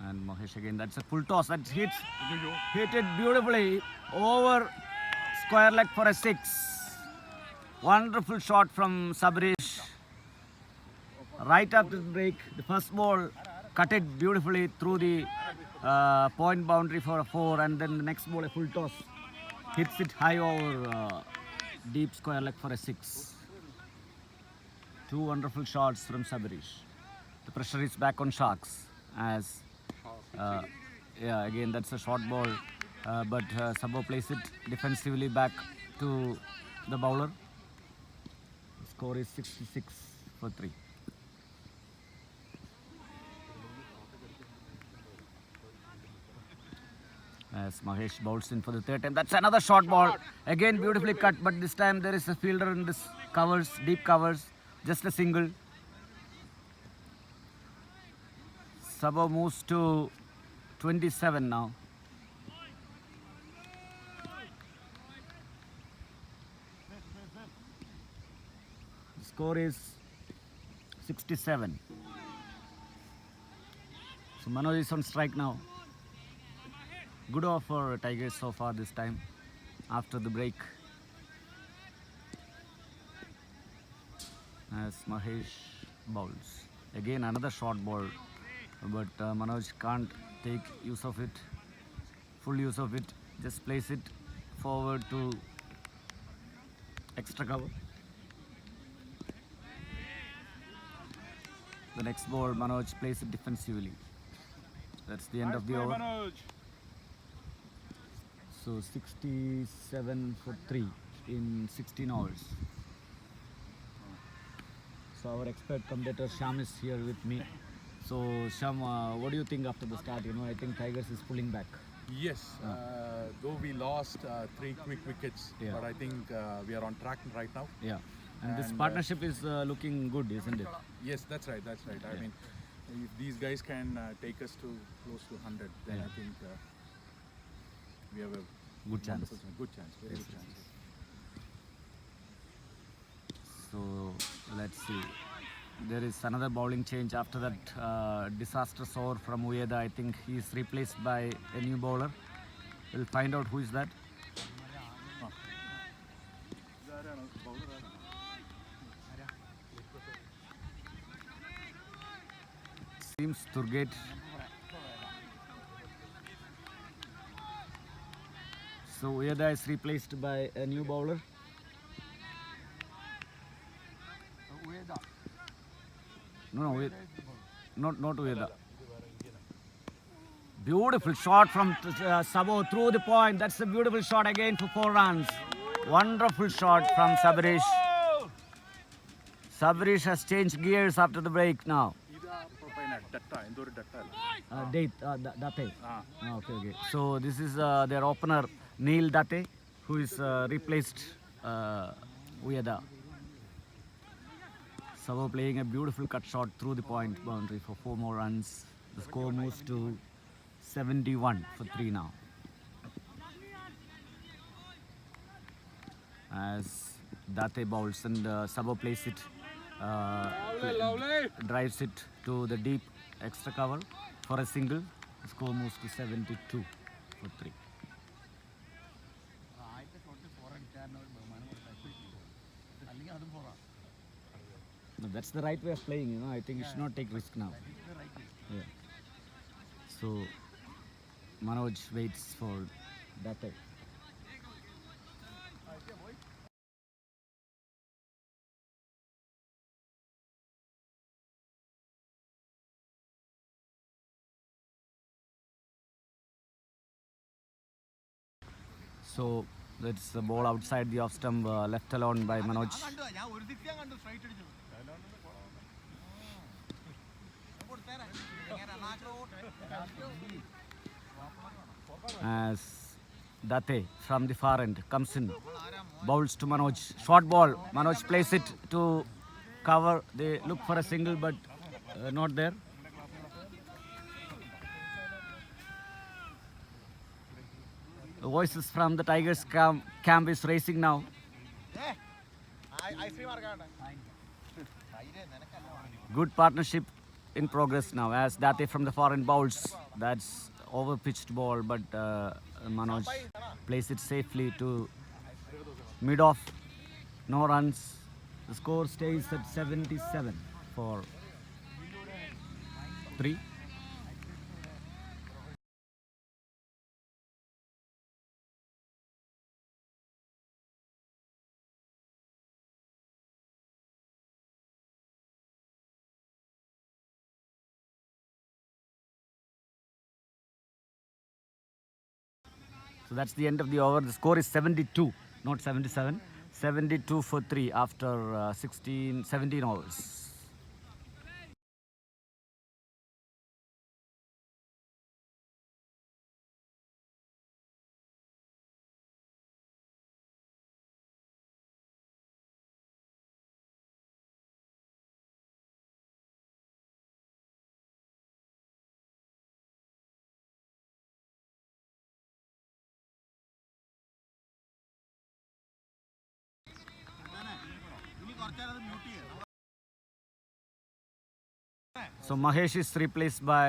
And Mahesh again, that's a full toss that hit it beautifully over square leg for a 6. Wonderful shot from Sabarish. Right after the break, the first ball cut it beautifully through the point boundary for a 4, and then the next ball a full toss hits it high over deep square leg for a 6. 2 wonderful shots from Sabarish. The pressure is back on Sharks as yeah, again that's a short ball, but Sabo plays it defensively back to the bowler. The score is 66-3. As Mahesh bowls in for the third time, that's another short ball. Again beautifully cut, but this time there is a fielder in this covers, deep covers, just a single. Sabo moves to 27 now. The score is 67. So Manoj is on strike now. Good off for Tigers so far this time after the break. As Mahesh bowls. Again another short ball, but Manoj can't take use of it, full use of it. Just place it forward to extra cover. The next ball Manoj plays it defensively. That's the end of the over. So 67-3 in 16 overs. So our expert commentator Sham is here with me. So Sham, what do you think after the start? I think Tigers is pulling back. Yes, though we lost 3 quick wickets, Yeah. but I think we are on track right now. Yeah. And this And, partnership is looking good, isn't it? Yes, that's right. I mean, if these guys can take us to close to 100, then Yeah. I think we have a Good chance. wonderful chance. Good chance, very Yes, good yes, chance. So let's see. There is another bowling change after that disastrous over from Ueda. I think he is replaced by a new bowler. We'll find out who is that. Seems Turgate. So Ueda is replaced by a new bowler. No, not Ueda. Beautiful shot from Sabo through the point. That's a beautiful shot again for 4 runs. Wonderful shot from Sabarish. Sabarish has changed gears after the break now. Date, Date. Okay. So this is their opener Neil Date, who is replaced Ueda. Sabo playing a beautiful cut shot through the point boundary for 4 more runs. The score moves to 71-3 now. As Date bowls and Sabo plays it, drives it to the deep extra cover for a single. The score moves to 72-3. No, that's the right way of playing, you know. I think you should not take risk now. Yeah. So Manoj waits for that. So that's the ball outside the off stump, left alone by Manoj. കണ്ടു ഞാൻ ഒരു six ഞാൻ കണ്ടു straight അടിച്ചു As Date from the far end comes in, bowls to Manoj. Short ball. Manoj plays it to cover. They look for a single, but not there. The voices from the Tigers camp is racing now. Ice cream ആർക്കാണ്ട് Good partnership in progress now as Date from the far end bowls. That's over pitched ball, but Manoj plays it safely to mid off. No runs. The score stays at 77 for 3. So that's the end of the over. The score is 72, not 77. 72 for 3 after 17 overs. ഇനി കുറച്ചാലത് mute ചെയ്യാം So Mahesh is replaced by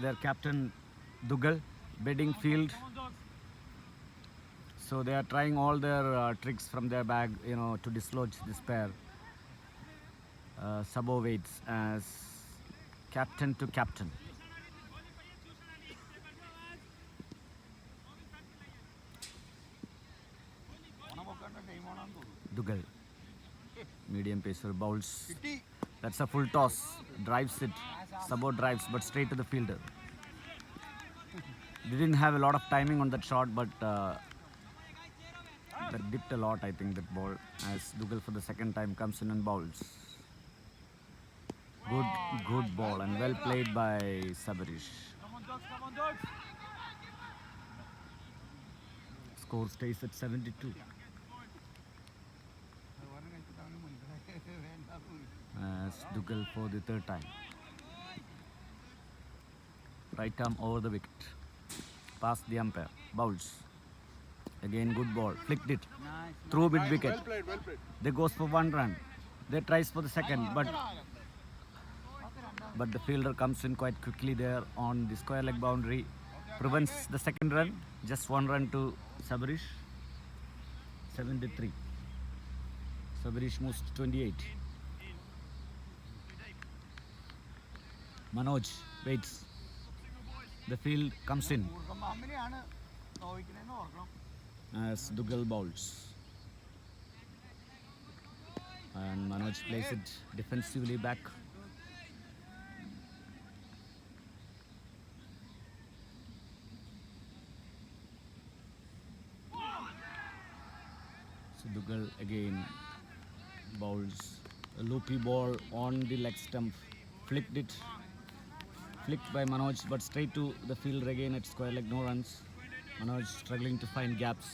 their captain Dugal, bidding field. So they are trying all their tricks from their bag, you know, to dislodge this pair. Sabo waits as captain to captain. Dugal, medium pacer bowls. That's a full toss. Drives it. Sabo drives, but straight to the fielder. Didn't have a lot of timing on that shot, but that dipped a lot, I think, that ball. As Dugal for the second time comes in and bowls. Good ball and well played by Sabarish. Score stays at 72. As Dugal for the third time. Right arm over the wicket. Past the umpire. Bowls. Again good ball. Flicked it. Through mid wicket. They goes for 1 run. They tries for the second, but the fielder comes in quite quickly there on the square leg boundary. Prevents the second run. Just 1 run to Sabarish. 73. Sabarish moves to 28. Manoj waits. The field comes in അങ്ങനെയാണ് നോവിക്കണെന്ന് ഓർക്കണം. as Dugal bowls. And Manoj plays it defensively back. So Dugal again bowls a loopy ball on the leg stump. Flicked it. Flicked by Manoj, but straight to the fielder again at square leg, no runs. Manoj struggling to find gaps,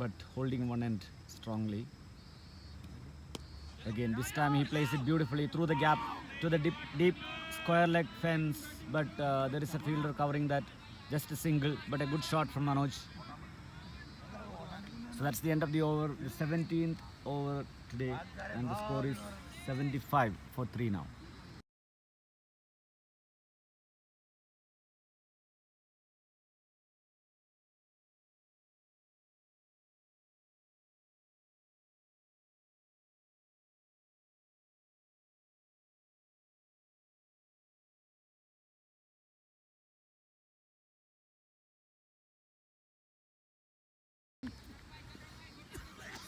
but holding one end strongly. Again, this time he plays it beautifully through the gap to the deep square leg fence, but there is a fielder covering that. Just a single, but a good shot from Manoj. So that's the end of the over, the 17th over today, and the score is 75 for 3 now.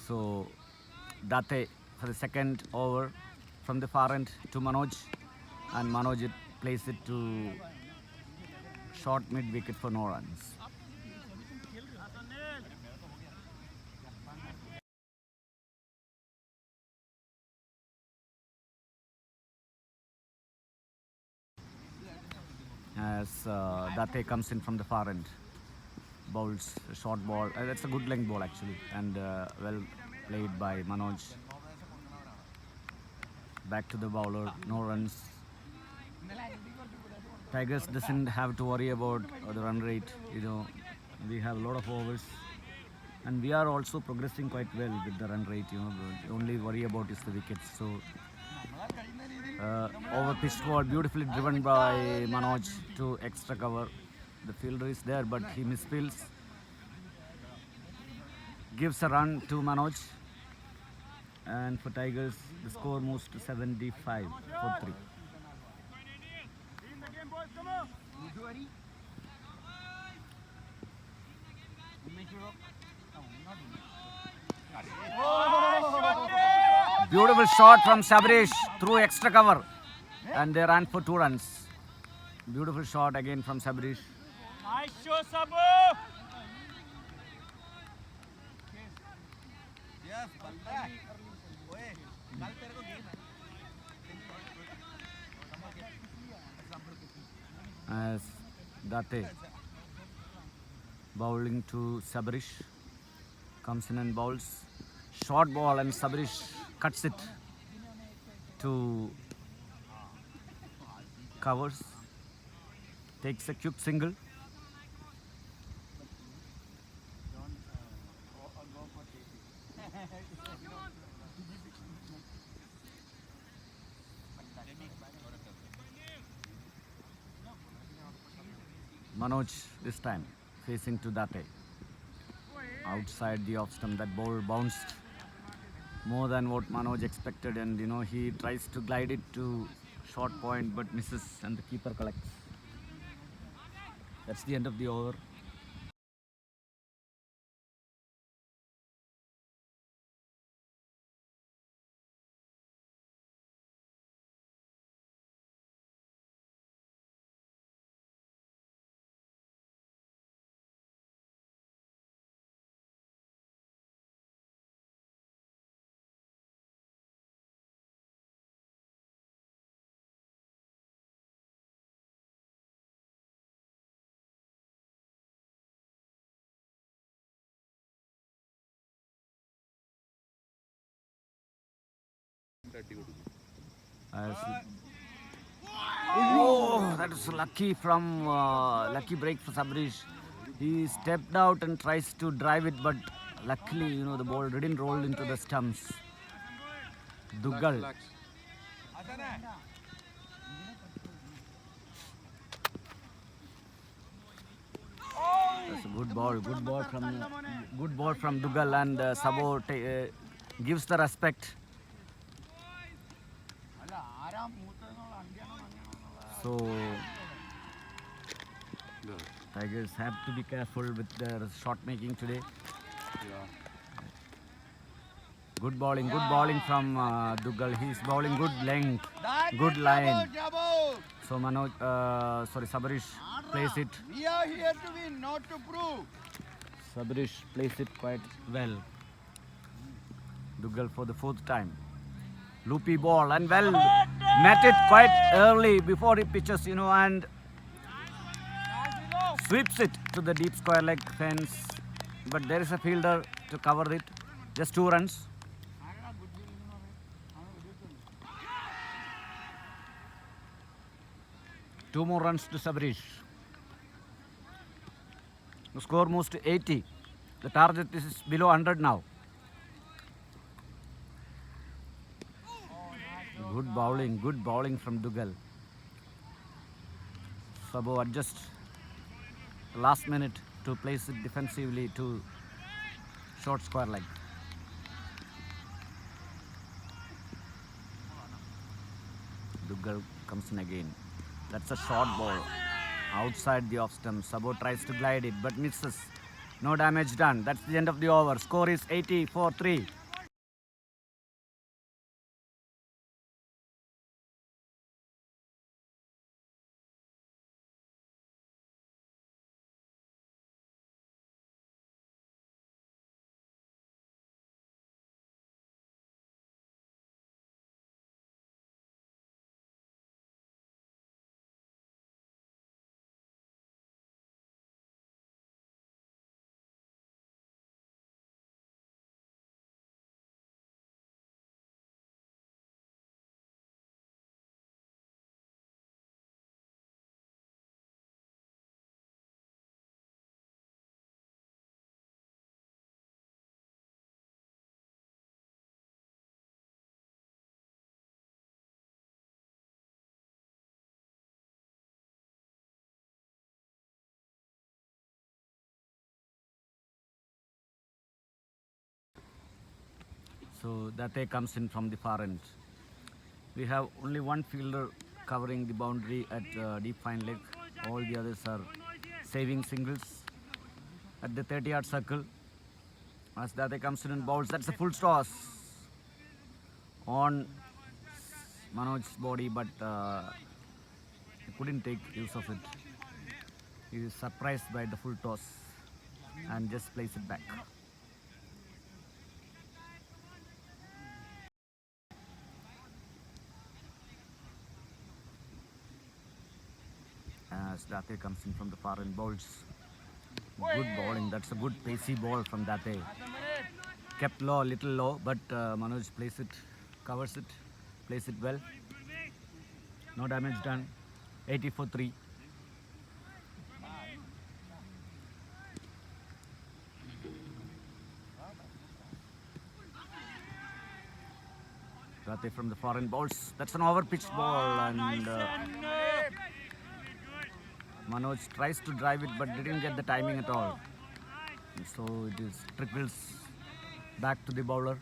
So Date for the second over from the far end to Manoj, and Manoj plays it to short mid wicket for no runs. As Date comes in from the far end, bowls a short ball. That's a good length ball actually, and well played by Manoj. Back to the bowler, no runs. Tigers doesn't have to worry about the run rate. We have a lot of overs, and we are also progressing quite well with the run rate. The only worry about is the wickets. So over pitch ball, beautifully driven by Manoj to extra cover. The fielder is there, but he misfields. Gives a run to Manoj, and for Tigers, the score moves to 75 for 3. Beautiful shot from Sabrish through extra cover, and they ran for 2 runs. Beautiful shot again from Sabrish. Nice show, Sabu! Yes, balla. Oye, kal tere ko game hai. As Date bowling to Sabrish, comes in and bowls. Short ball, and Sabrish cuts it to covers. Takes a quick single. Manoj this time facing to Date. Outside the off stump, that ball bounced more than what Manoj expected, and he tries to glide it to short point but misses, and the keeper collects. That's the end of the over. Oh, that is lucky break for Sabrish. He stepped out and tries to drive it, but luckily, the ball didn't roll into the stumps. Duggal. That's a good ball from Duggal, and Sabo gives the respect. So Tigers have to be careful with their shot making today. Good bowling from Duggal. He's bowling good length, good line. So Sabrish plays it. We are here to win, not to prove. Sabrish plays it quite well. Duggal for the 4th time. Loopy ball, and met it quite early before he pitches, and sweeps it to the deep square leg fence. But there is a fielder to cover it. Just 2 runs. Two more runs to Sabrish. The score moves to 80. The target is below 100 now. Good bowling from Duggal. Sabo adjusts last minute to place it defensively to short square leg. Duggal comes in again. That's a short ball outside the off stump. Sabo tries to glide it but misses. No damage done. That's the end of the over. Score is 80-3. So Date comes in from the far end. We have only one fielder covering the boundary at deep fine leg. All the others are saving singles at the 30-yard circle. As Date comes in and bowls, that's a full toss on Manoj's body, but he couldn't take use of it. He is surprised by the full toss and just plays it back. As Date comes in from the far end, bowls. Good bowling. That's a good pacey ball from Date. Kept low, little low, but Manoj plays it, covers it, plays it well. No damage done. 80-3. Date from the foreign bowls. That's an overpitched ball, and Manoj tries to drive it but didn't get the timing at all. So it is trickles back to the bowler.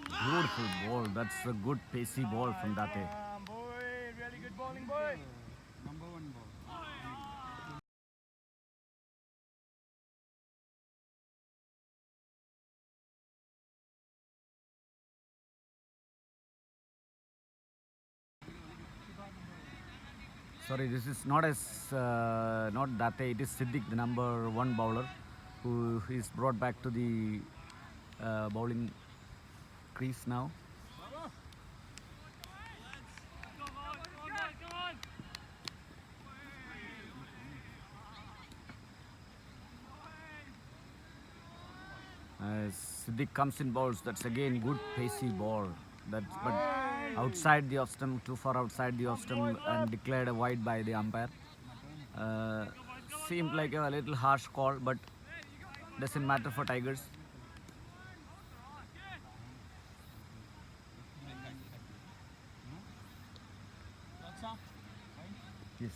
Beautiful ball. That's a good pacey ball from Date. Number one ball. Sorry, this is not not Date. It is Siddiq, the number one bowler, who is brought back to the bowling crease now. Siddiq comes in bowls. That's again good pacey ball. But outside the off stump, too far outside the off stump, and declared a wide by the umpire. Seemed like a little harsh call, but doesn't matter for Tigers. Yes.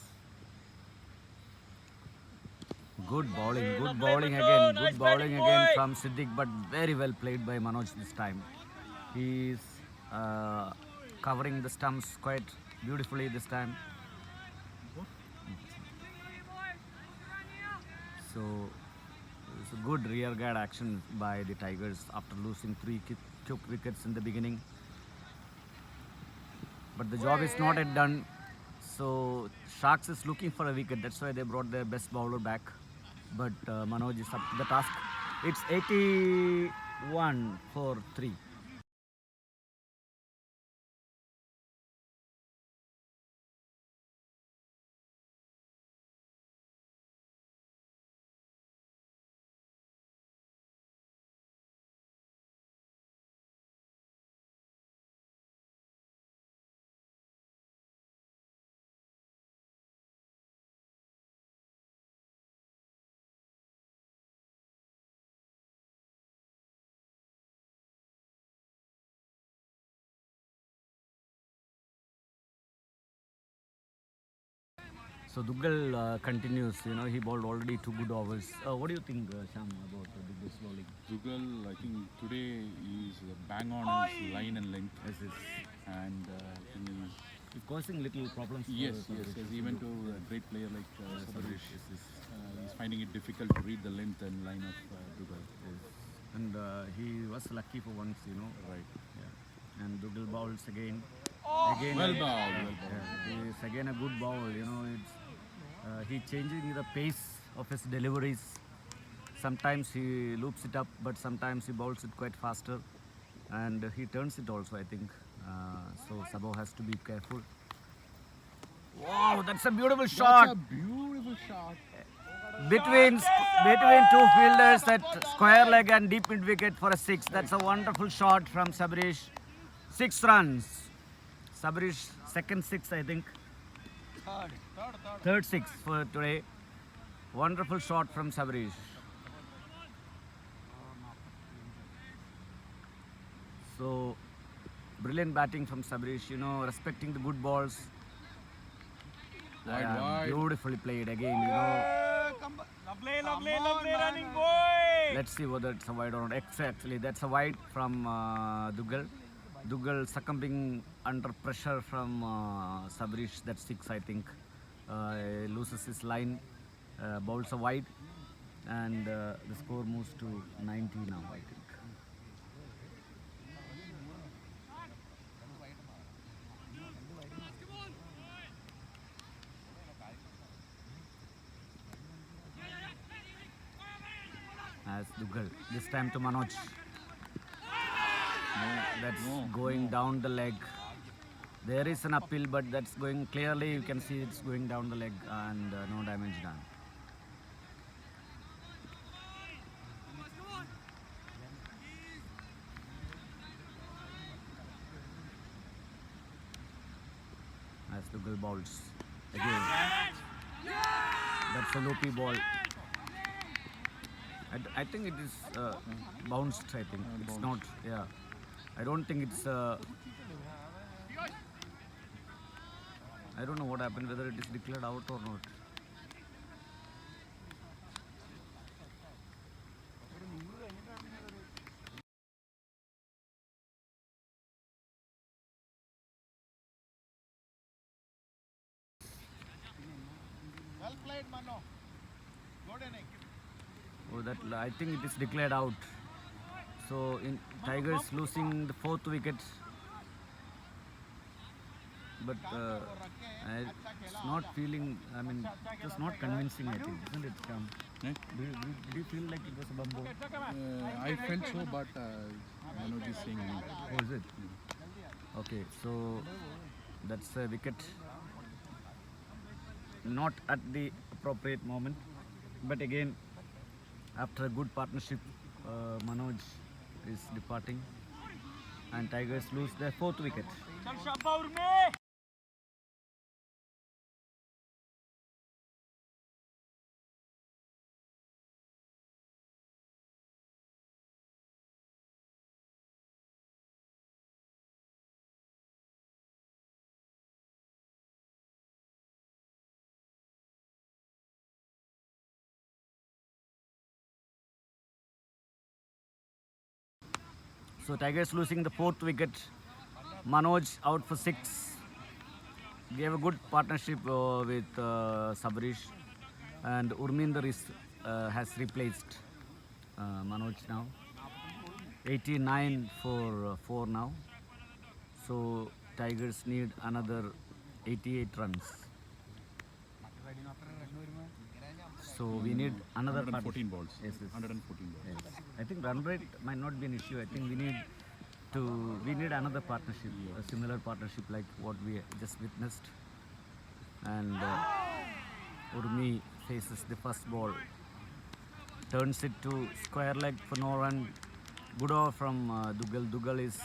Good bowling again from Siddiq, but very well played by Manoj this time. He is covering the stumps quite beautifully this time. So it's a good rear guard action by the Tigers after losing 3 quick wickets in the beginning. But the job is not yet done. So Sharks is looking for a wicket. That's why they brought their best bowler back. But Manoj is up to the task. It's 81-3. So Dugal continues. You know, he bowled already 2 good overs. What do you think, Sham, about Dugal's bowling? Dougal, I think today is bang on his line and length. Yes, yes. And He's causing little problems. For yes, Sabresh. even to a great player like Sabresh, he's finding it difficult to read the length and line of Dougal. And he was lucky for once, you know. Right. Yeah. And Dugal bowls again. Again, Well bowled. It's again a good bowl. You know, it's he changing the pace of his deliveries. Sometimes he loops it up, but sometimes he bowls it quite faster, and he turns it also, I think. So Sabo has to be careful. Wow, that's a beautiful shot. That's a beautiful shot. Between 2 fielders at square leg and deep mid wicket for a 6. That's a wonderful shot from Sabresh. 6 runs. Sabresh second 6, I think. Third 6 for today. Wonderful shot from Sabresh. So brilliant batting from Sabresh. You know, respecting the good balls. Wide. Beautifully played again. You know. Lovely running boy. Let's see whether it's a wide or not. Actually, that's a wide from Dugal. Dugal succumbing under pressure from Sabresh. That's 6, I think. Loses his line, bowls a wide, and the score moves to 90 now, I think. As Dugal, this time to Manoj. That's going down the leg. There is an uphill, but that's going clearly. You can see it's going down the leg, and no damage done. As Dugal bowls again. That's a loopy ball. I think it is bounced. I think it's not. Yeah, I don't think it's. I don't know what happened. Whether it is declared out or not. Well played, Mano. Good inning. Oh, that I think it is declared out. So in Tigers losing the 4th wicket, but it's not feeling. I mean, it was not convincing. I think, isn't it, Sham? Eh? Did you feel like it was a bumbo? I felt so, but Manoj is saying no. Oh, is it? Okay, so that's a wicket. Not at the appropriate moment, but again, after a good partnership, Manoj is departing, and Tigers lose their 4th wicket. So Tigers losing the 4th wicket. Manoj out for 6. We have a good partnership with Sabresh, and Urminder has replaced Manoj now. 89 for 4 now. So Tigers need another 88 runs. So we need another 114 balls. Yes, yes. 114 balls. Yes. I think run rate might not be an issue. I think we need another partnership, a similar partnership like what we just witnessed. And Urmi faces the first ball, turns it to square leg for no run. Good over from Dugal. Dugal is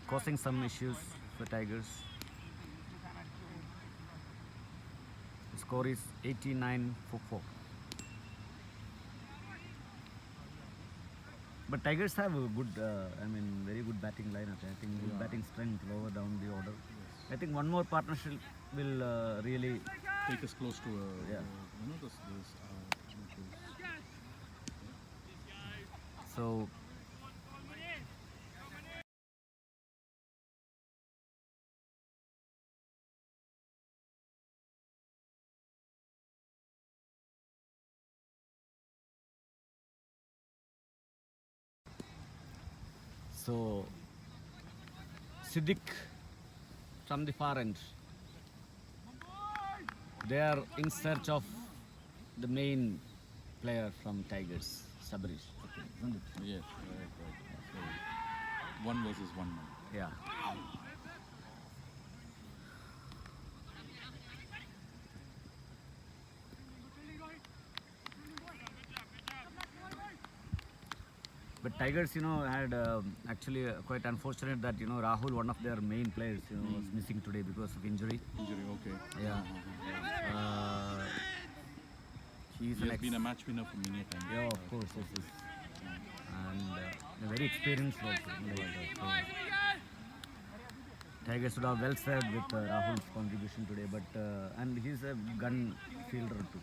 causing some issues for Tigers. The score is 89 for 4. But Tigers have a good, very good batting lineup. I think good batting strength lower down the order. I think one more partnership will really take us close to Yeah. this. So So, Siddiq from the far end. They are in search of the main player from Tigers, Sabrish. Isn't it? Yes, right. So 1 versus 1 now. Yeah. But Tigers, had actually quite unfortunate that Rahul, one of their main players, was missing today because of injury. Injury, okay. Yeah. He's He an has been a match winner for many times. Yeah, of course, yes. And a very experienced also. So Tigers would have well served with Rahul's contribution today, but and he's a gun fielder too.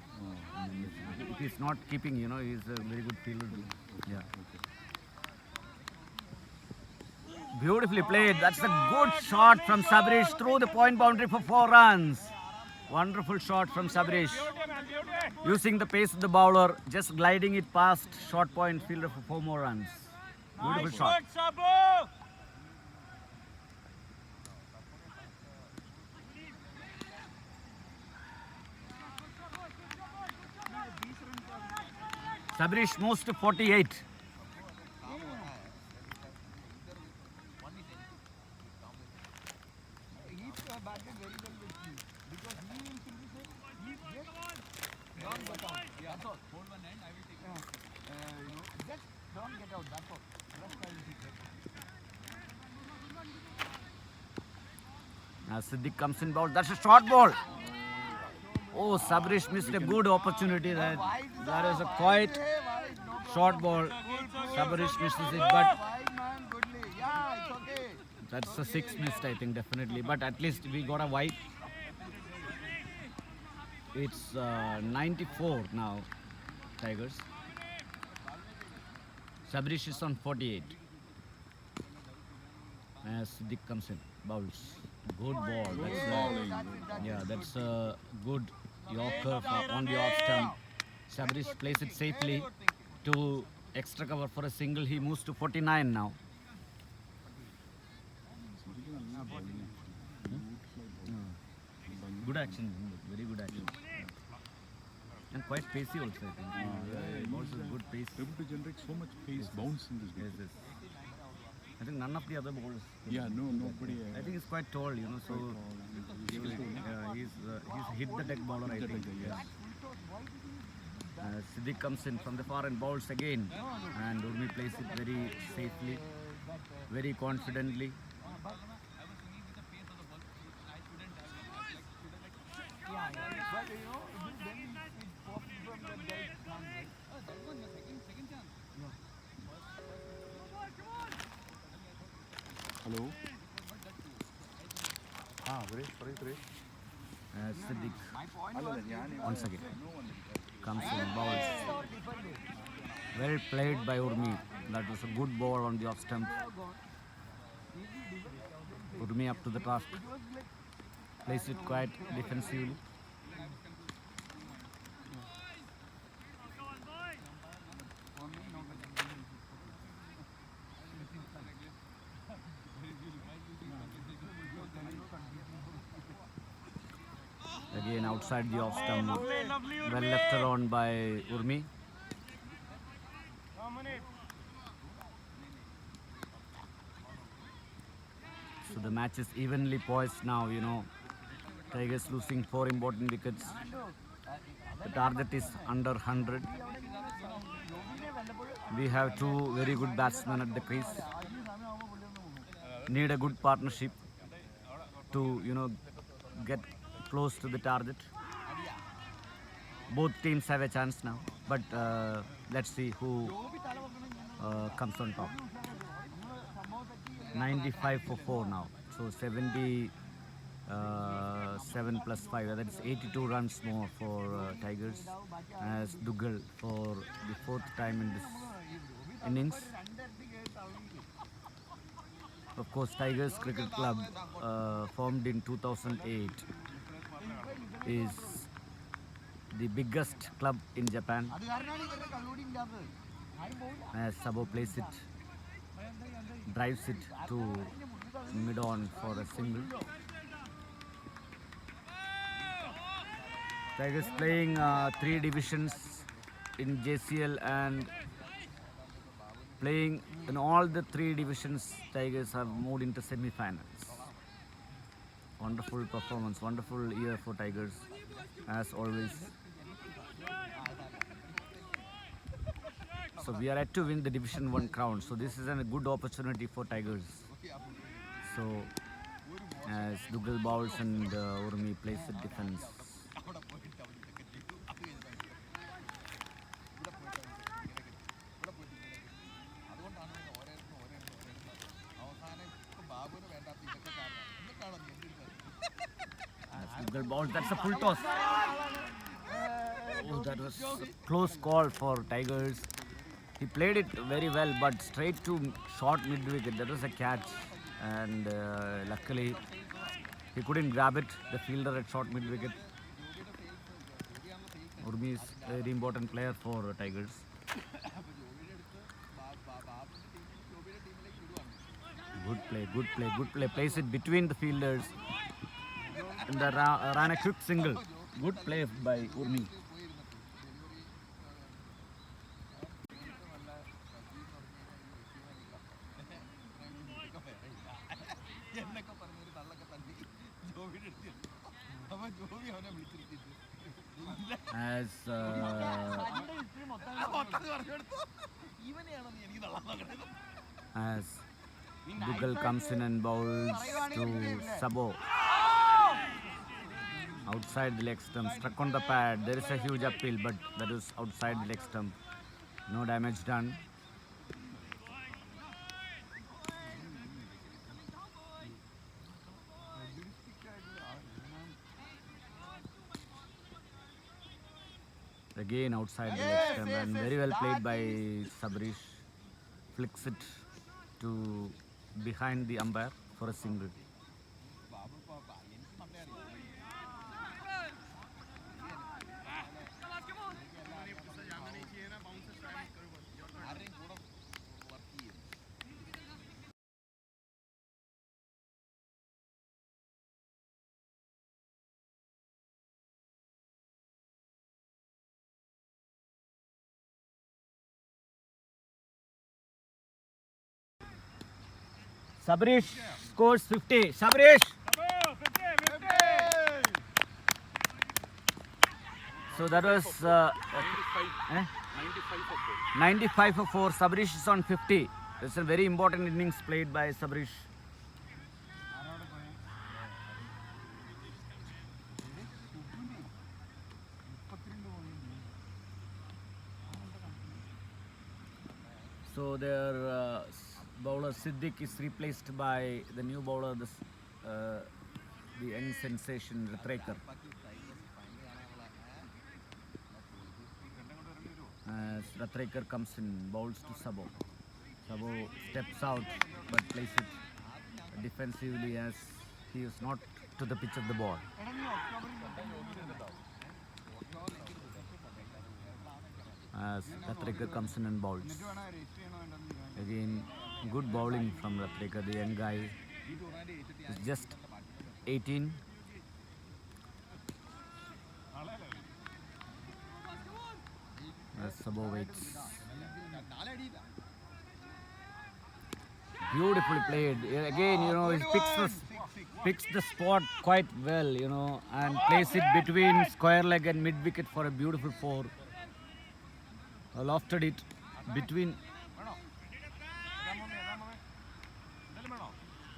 I mean, if he's not keeping, he's a very good fielder too. Yeah. Beautifully played. That's a good shot from Sabrish through the point boundary for 4 runs. Wonderful shot from Sabrish. Using the pace of the bowler, just gliding it past short point fielder for 4 more runs. Beautiful shot. Sabrish moves to 48. He batted very well with you because he will simply say, just don't get out. That's all. Hold one hand, I will take it. Just don't get out. That's all. Rest I will take it. As Siddiq comes in ball, that's a short ball. Oh, Sabrish missed a good opportunity there. That is a quite short ball. Sabrish misses it, but Wide man, goodly. Yeah, it's okay. that's a 6 missed, I think, definitely. But at least we got a wide. It's 94 now, Tigers. Sabrish is on 48. As Siddiq comes in, bowls. Good ball. That's a good Yorker on the off stump. Sabrish plays it safely to extra cover for a single. He moves to 49 now. Good action, very good action. And quite pacey also, I think. Also good pace. Able to generate so much pace, bounce in this game. Yes. I think none of the other bowlers. Yeah, nobody. I think he's quite tall, so he's hit the deck bowler, I think. Yes. Siddiq comes in from the far and bowls again, and Urmi plays it very safely, very confidently. But when it popped from the guy's hand, right? Hello? Siddiq once again comes in bowls. Well played by Urmi. That was a good ball on the off stump. Urmi up to the task. Plays it quite defensively. Again outside the off stump. Well left around by Urmi. So the match is evenly poised now, Tigers losing 4 important wickets. The target is under 100. We have 2 very good batsmen at the crease. Need a good partnership to, get close to the target. Both teams have a chance now, but let's see who comes on top. 95 for 4 now, so 70 7 plus 5, that is 82 runs more for Tigers as Dugal for the fourth time in this innings. Of course, Tigers Cricket Club, formed in 2008, is the biggest club in Japan, as Sabo plays it, drives it to mid-on for a single. Tigers playing 3 divisions in JCL, and playing in all the 3 divisions, Tigers have moved into semi-finals. Wonderful performance, wonderful year for Tigers, as always. So we are yet to win the Division 1 crown, so this is a good opportunity for Tigers. So as Dugal bowls and Urmi plays the defense. As Dugal bowls, that's a full toss. Oh, that was a close call for Tigers. He played it very well, but straight to short mid-wicket. That was a catch, and luckily he couldn't grab it, the fielder at short mid-wicket. Urmi is a very important player for Tigers. Good play, good play, good play. Plays it between the fielders, and ran a quick single. Good play by Urmi. As Dugal comes in and bowls to Sabo. Outside the leg stump, struck on the pad. There is a huge uphill, but that is outside the leg stump. No damage done. Again outside the leg stump, and very well played by Sabrish. Flicks it to behind the umpire for a single. Sabrish scores 50. Sabrish! So that was 95 for 4. Sabrish is on 50. It's a very important innings played by Sabrish. So their bowler Siddiq is replaced by the new bowler, the young sensation Rathrekar. As Rathrekar comes in, bowls to Sabo. Sabo steps out but plays it defensively, as he is not to the pitch of the ball. As Rathrekar comes in and bowls. Again, good bowling from Rathrekar, the young guy. He's just 18. As Sabo waits. Beautifully played. Again, he picks the spot quite well, and plays it between square leg and mid wicket for a beautiful 4. Lofted it between.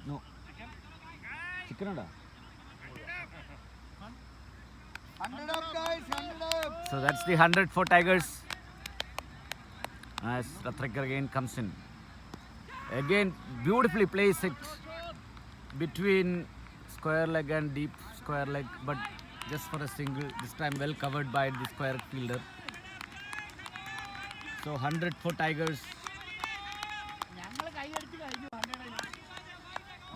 No. Chicken order. 100 up, guys, 100 up. So that's the 100 for Tigers. As Rathrekar again comes in. Again, beautifully plays it between square leg and deep square leg, but just for a single. This time well covered by the square fielder. So 100 for Tigers.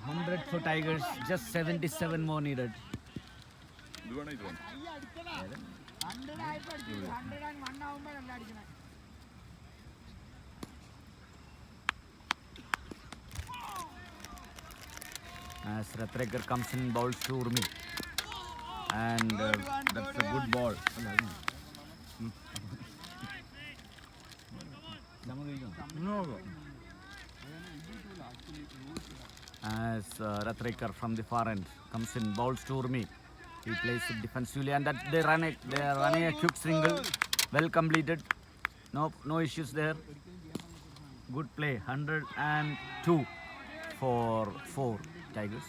100 for Tigers. Just 77 more needed. As Rathrekar comes in, bowls to Urmi. And that's a good ball. As Rathrekar from the far end comes in, bowls to Urmi. He plays it defensively, and that they are running a quick single, well completed. No issues there. Good play. 102 for 4 Tigers.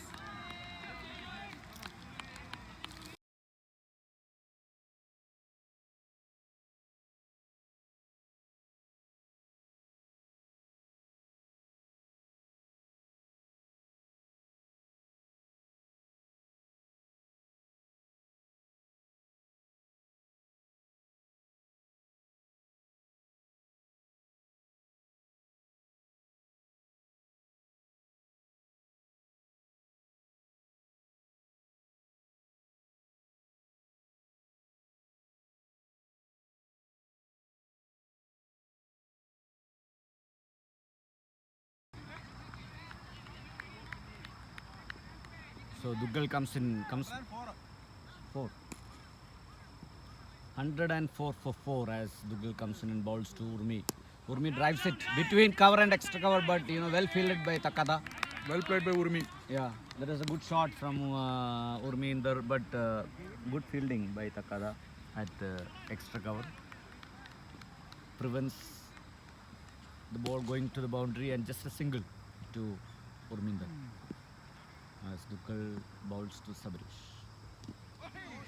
So Duggal comes 4. 104 for 4 as Duggal comes in and bowls to Urmi. Urmi drives it between cover and extra cover, but well fielded by Takada. Well played by Urmi. Yeah, that is a good shot from Urmi in there, but good fielding by Takada at extra cover. Prevents the ball going to the boundary, and just a single to Urminder. As Duggal bowls to Sabrish.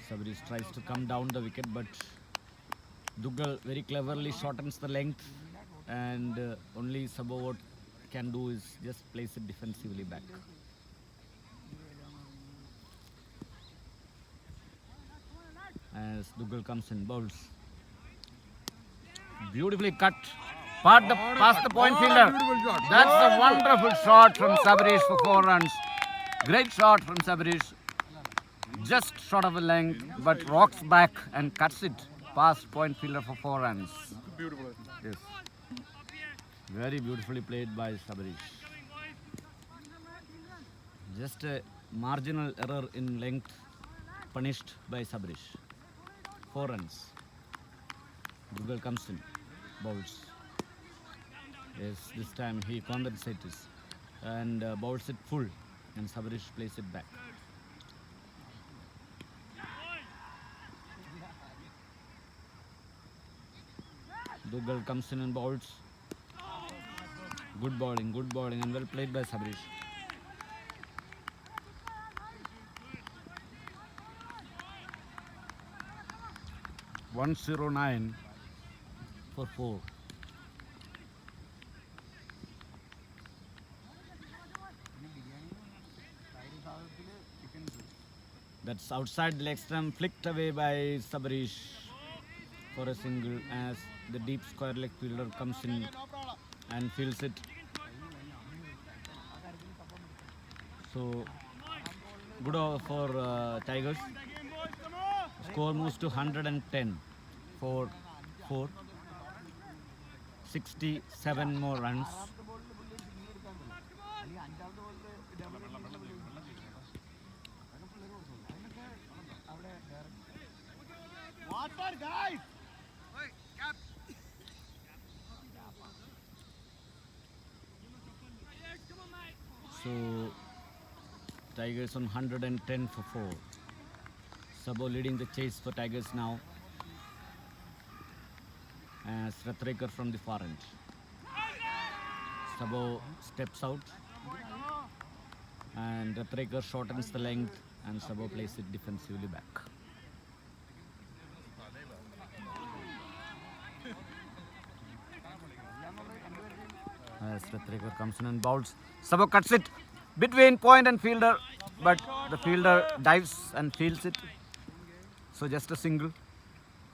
Sabrish tries to come down the wicket, but Duggal very cleverly shortens the length, and only Sabo what can do is just place it defensively back. As Duggal comes in, bowls. Beautifully cut. Past the point fielder. That's a wonderful shot from Sabrish for 4 runs. Great shot from Sabrish. Just short of a length, but rocks back and cuts it past point fielder for 4 runs. Beautiful. Yes. Very beautifully played by Sabrish. Just a marginal error in length punished by Sabrish. 4 runs. Duggal comes in, bowls. Yes, this time he compensates and bowls it full, and Sabrish plays it back. Duggal comes in and bowls. Good bowling, and well played by Sabrish. $109 for 4. That's outside the leg stump, flicked away by Sabrish for a single, as the deep square leg fielder comes in and fields it. So good over for Tigers. Score moves to 110 for 4. 67 more runs. So Tigers on 110 for 4. Sabo leading the chase for Tigers now, as Rathrekar from the far end. Sabo steps out and Rathrekar shortens the length, and Sabo plays it defensively back. As Rathrekar comes in and bowls, Sabo cuts it between point and fielder, but the fielder dives and fields it. So just a single.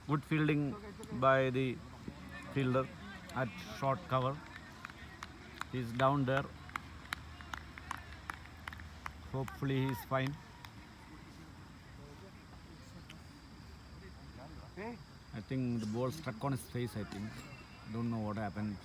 Good fielding by the fielder at short cover. He's down there. Hopefully he's fine. I think the ball struck on his face, I think. Don't know what happened.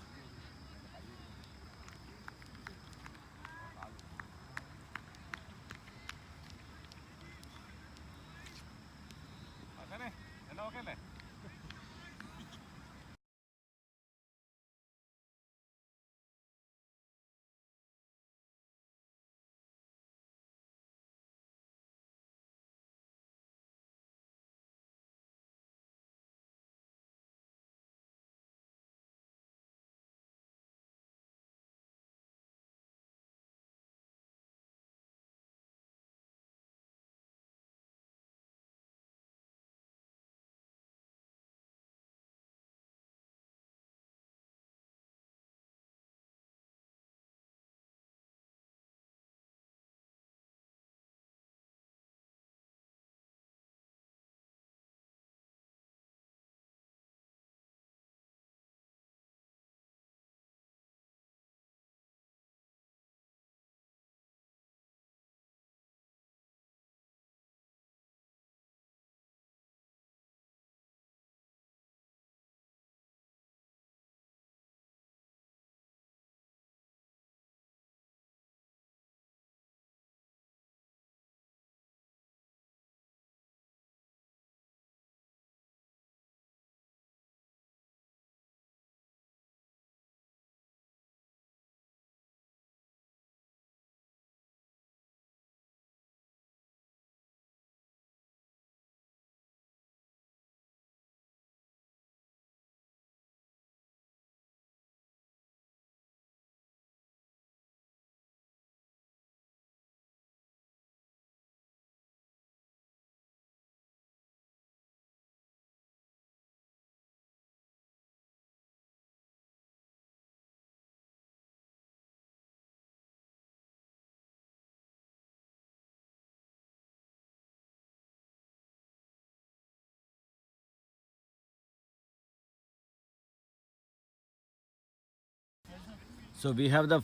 So we have the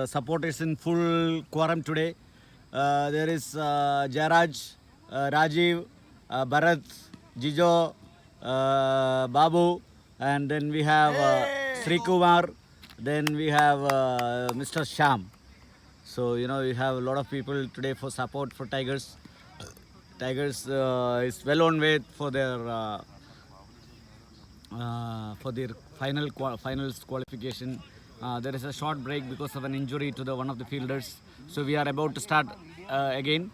supporters in full quorum today. There is Jairaj, Rajiv, Bharat, Jijo, Babu, and then we have Sri Kumar, then we have Mr. Sham. So you know we have a lot of people today for support for Tigers. Tigers is well on way for their finals qualification. There is a short break because of an injury to the one of the fielders. So we are about to start again.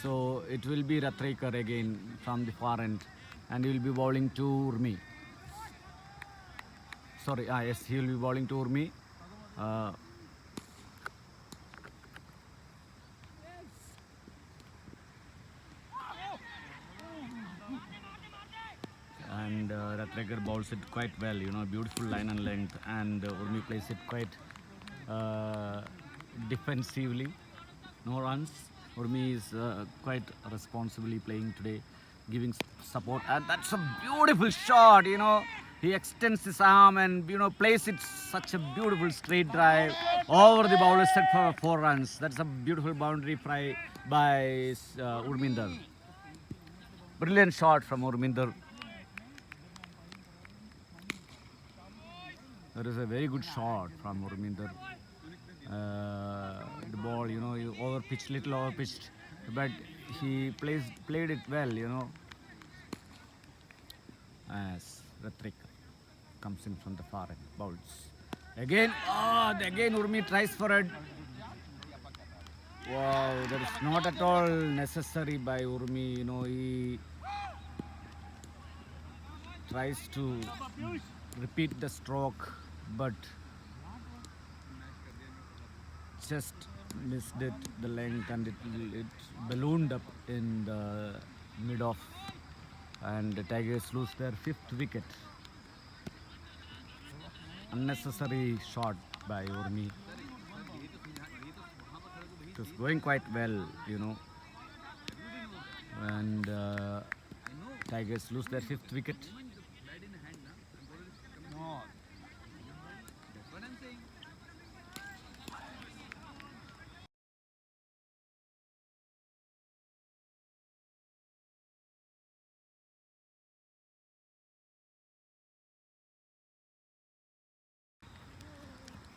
So it will be Rathrekar again from the far end, and he will be bowling to Urmi. Sorry, yes, he will be bowling to Urmi. And Rathrekar bowls it quite well, you know, beautiful line and length, and Urmi plays it quite defensively. No runs. Urmi is quite responsibly playing today, giving support, and that's a beautiful shot, you know. He extends his arm and, you know, plays it such a beautiful straight drive over the bowler set for 4 runs. That's a beautiful boundary try by Urminder. Brilliant shot from Urminder. That is a very good shot from Urminder. The ball, you know, little over pitched, but he played it well, you know. As Rathrekar comes in from the far end, bowls. Again Urmi tries for it. Wow, that is not at all necessary by Urmi, you know, he tries to repeat the stroke, but just missed it, the length, and it ballooned up in the mid-off, and the Tigers lose their 5th wicket. Unnecessary shot by Urmi. It was going quite well, you know. And Tigers lose their 5th wicket.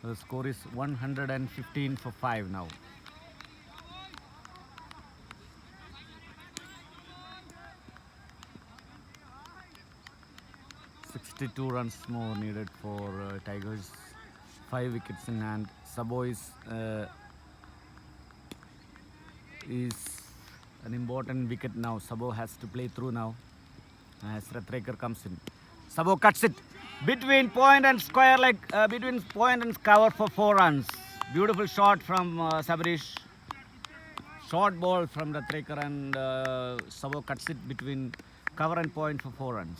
The score is 115 for 5 now. "62 runs more needed for Tigers. 5 wickets in hand. Sabo is an important wicket now. Sabo has to play through now as Ratrekar comes in. Sabo cuts it between point and square leg, between point and cover for 4 runs. Beautiful shot from Sabarish. Short ball from Ratrekar, and Sabo cuts it between cover and point for 4 runs.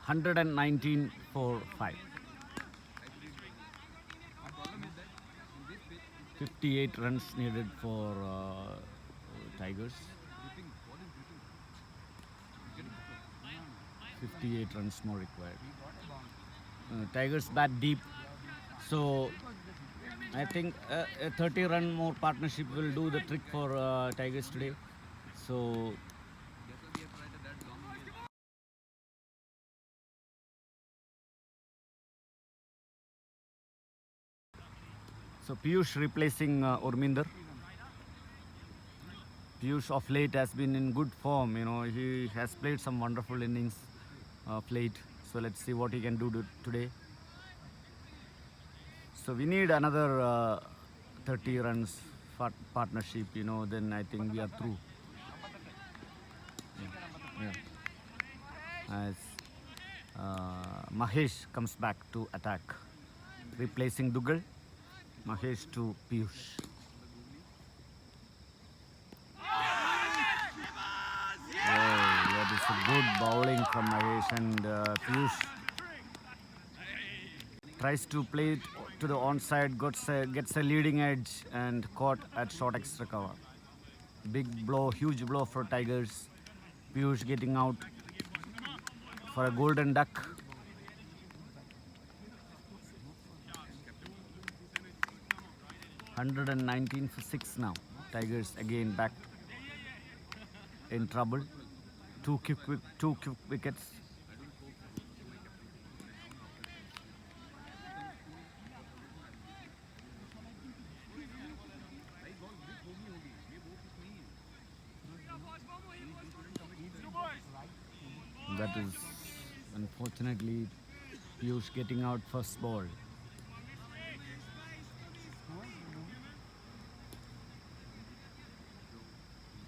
"119 for 5. 58 runs needed for Tigers. 58 runs more required. Tigers bat deep, so I think a 30-run more partnership will do the trick for Tigers today. So Piyush replacing Urminder. Piyush of late has been in good form. You know, he has played some wonderful innings of late. So let's see what he can do today. So we need another 30 runs partnership. You know, then I think we are through. Yeah. As Mahesh comes back to attack, replacing Dugal. Mahesh to Piyush. That is a good bowling from Mahesh, and Piyush tries to play it to the onside, gets a leading edge and caught at short extra cover. Big blow, huge blow for Tigers. Piyush getting out for a golden duck. "119 for 6 now. Tigers again back in trouble. Two quick wickets. That is unfortunately Piyush getting out first ball.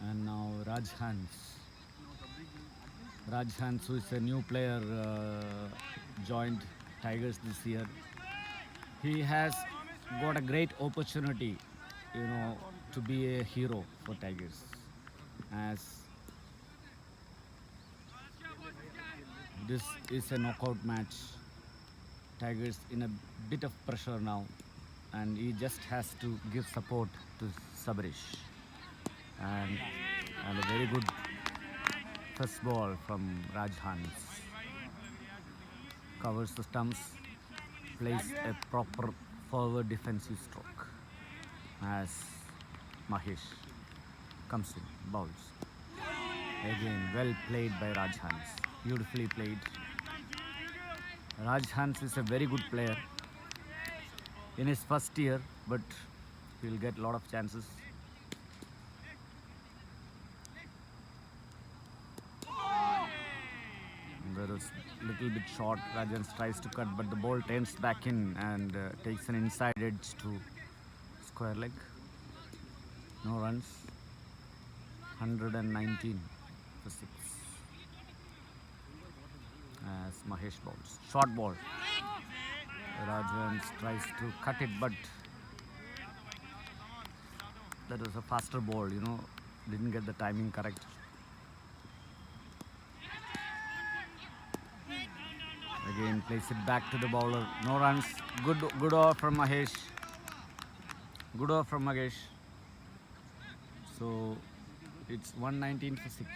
And now Raj Hans. Raj Hans, who is a new player, joined Tigers this year. He has got a great opportunity, you know, to be a hero for Tigers. As this is a knockout match. Tigers in a bit of pressure now, and he just has to give support to Sabarish. And a very good first ball from Raj Hans. Covers the stumps, plays a proper forward defensive stroke as Mahesh comes in, bowls. Again, well played by Raj Hans. Beautifully played. Raj Hans is a very good player in his first year, but he'll get a lot of chances. There is a little bit short. Rajans tries to cut, but the ball turns back in and takes an inside edge to square leg. No runs. 119 for 6. As Mahesh bowls. Short ball. Rajans tries to cut it, but that was a faster ball, you know. Didn't get the timing correct. Again, place it back to the bowler. No runs. Good over from Mahesh. Good over from Mahesh. So it's 119 for 6.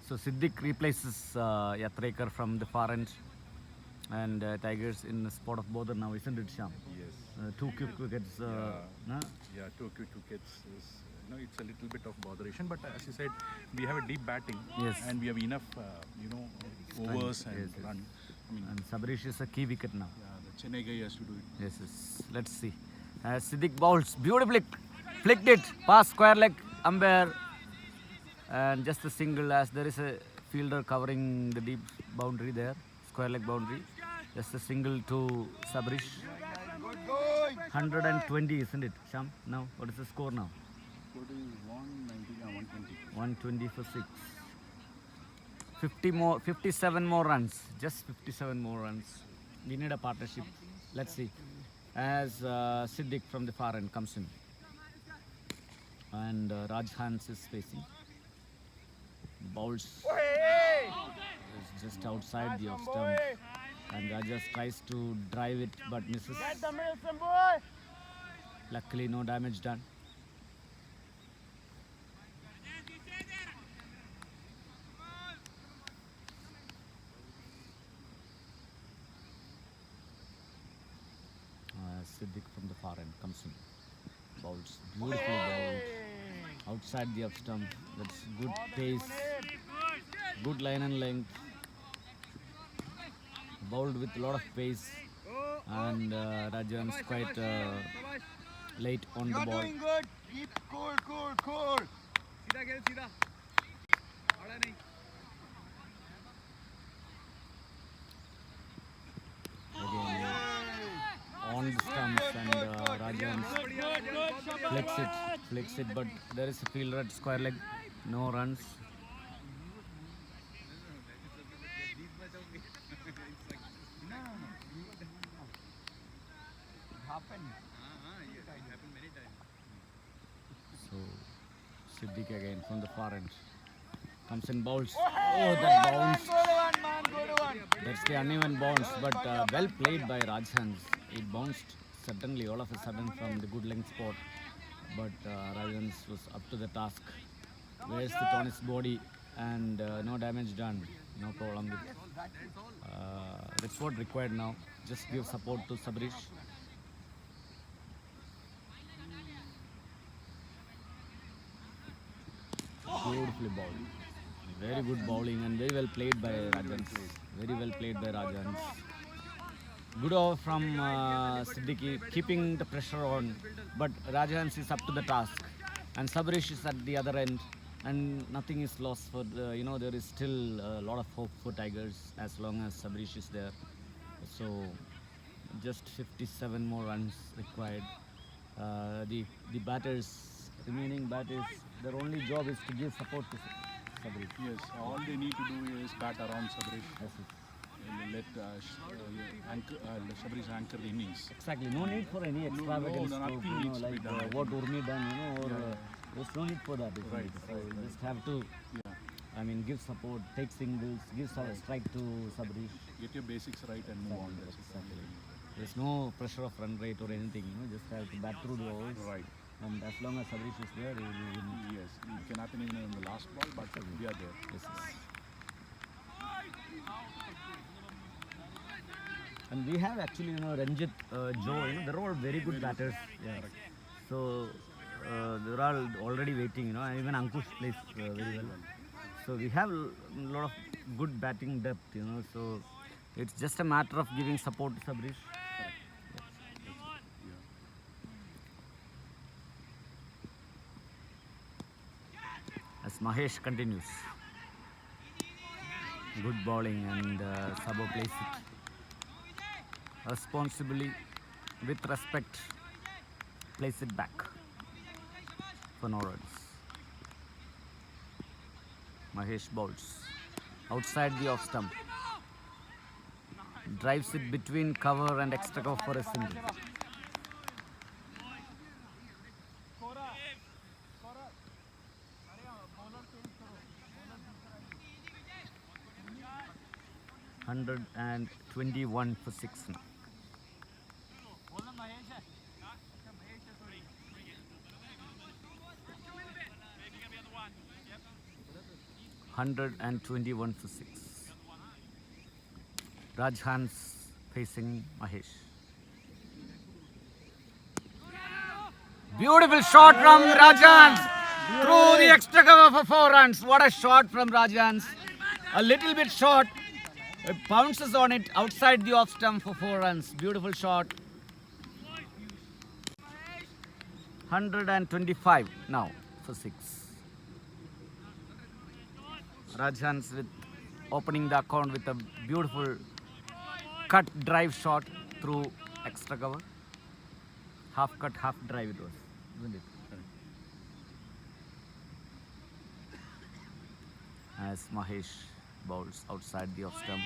So Siddiq replaces Yatrekar from the far end, and Tigers in the spot of bother now, isn't it, Sham? Yes. 2 quick wickets. Nah? Yeah, 2 quick wickets is, it's a little bit of botheration. But as you said, we have a deep batting. Yes. And we have enough, overs and Yes, yes. run. I mean, And Sabrish is a key wicket now. yeah, the Chennai guy has to do it. Yes, yes. Let's see. Siddiq bowls beautifully, flicked it past square leg umpire, and just a single, as there is a fielder covering the deep boundary there, square leg boundary. Just a single to Sabrish. 120, isn't it, Sham? Now, what is the score now? Total 120. 120 for 6. 57 more runs. Just 57 more runs. We need a partnership. Let's see. As Siddiq from the far end comes in. And Raj Hans is facing. Bowls is just outside the off stump. And Rajas tries to drive it but misses. Luckily, no damage done. Siddiq from the far end comes in. Bowls beautifully bowled. Outside the off stump. That's good pace. Good line and length. Bowled with a lot of pace. And Rajan's quite late on the ball. Good. Keep cool. सीधा खेल सीधा. आड़ा नहीं. Again on the stumps, and Rajan flicks it, but there is a fielder at square leg. No runs. So Siddiq again from the far end comes in, bowls. Oh, that bounced. That's the uneven bounce, but well played by Rajhans. It bounced suddenly, all of a sudden, from the good length spot. But Rajhans was up to the task. Where's the Tonis body, and no damage done. No problem with that's what required now. Just give support to Sabrish. Beautifully bowled. Very good bowling and very well played by Rajans. Very well played by Rajans. Good over from Siddiqui, keeping the pressure on. But Rajans is up to the task. And Sabrish is at the other end. And nothing is lost for, there is still a lot of hope for Tigers as long as Sabrish is there. So, just 57 more runs required. The remaining batters, their only job is to give support to Sabrish. Yes, all they need to do is bat around Sabrish. Yes, yes. Let Sabrish anchor the innings. Exactly. No need for any extravagance. nothing needs to be like done. what Urmi done, there's no need for that. Isn't Right, it? So right, you just have to I mean, give support, take singles, give strike to Sabrish. Get your basics right and move on. That's Exactly. There's no pressure of run rate or anything. Just have to bat through the overs. Right. And as long as Sabrish is there, he will win. Yes, it can happen even in the last ball, but we are there. Yes, yes. And we have actually, Ranjit, Joe, they're all very good batters. Yeah. So they're all already waiting, and even Ankush plays very well. So we have a lot of good batting depth, so it's just a matter of giving support to Sabrish. As Mahesh continues. Good bowling and Sabo plays it responsibly, with respect, plays it back for no runs. Mahesh bowls outside the off stump, drives it between cover and extra cover for a single. Hundred and 21 for 6 now. Hundred and 21 for 6. Rajhans facing Mahesh. Beautiful shot from Rajhans through the extra cover for 4 runs. What a shot from Rajhans. A little bit short. It bounces on it outside the off stump for 4 runs. Beautiful shot. 125 now for 6. Rajhans with opening the account with a beautiful cut drive shot through extra cover. Half cut, half drive it was, isn't it? As Mahesh bowls outside the off stump,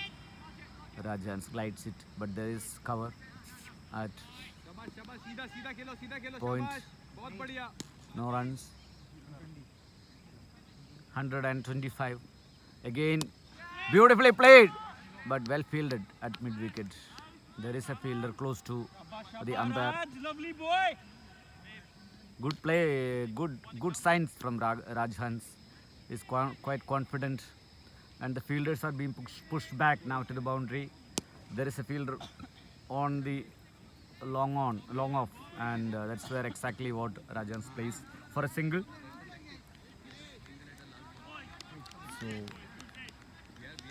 Rajhans glides it, but there is cover at point. No runs. 125. Again, beautifully played, but well fielded at mid wicket. There is a fielder close to the umpire. Good play, good signs from Rajhans. Is quite confident, and the fielders are being pushed back now to the boundary. There is a fielder on the long off, and that's where exactly what Rajhans plays for a single. So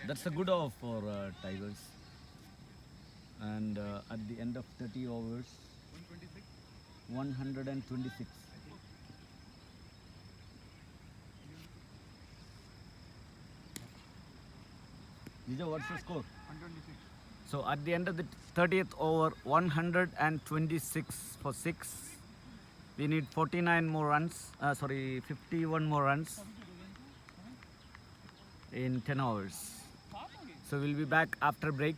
that's a good off for Tigers. And at the end of 30 overs, 126. Jijo, what's the score? 126. So at the end of the 30th over, 126 for 6. We need 49 more runs. 51 more runs in 10 hours. So we'll be back after break.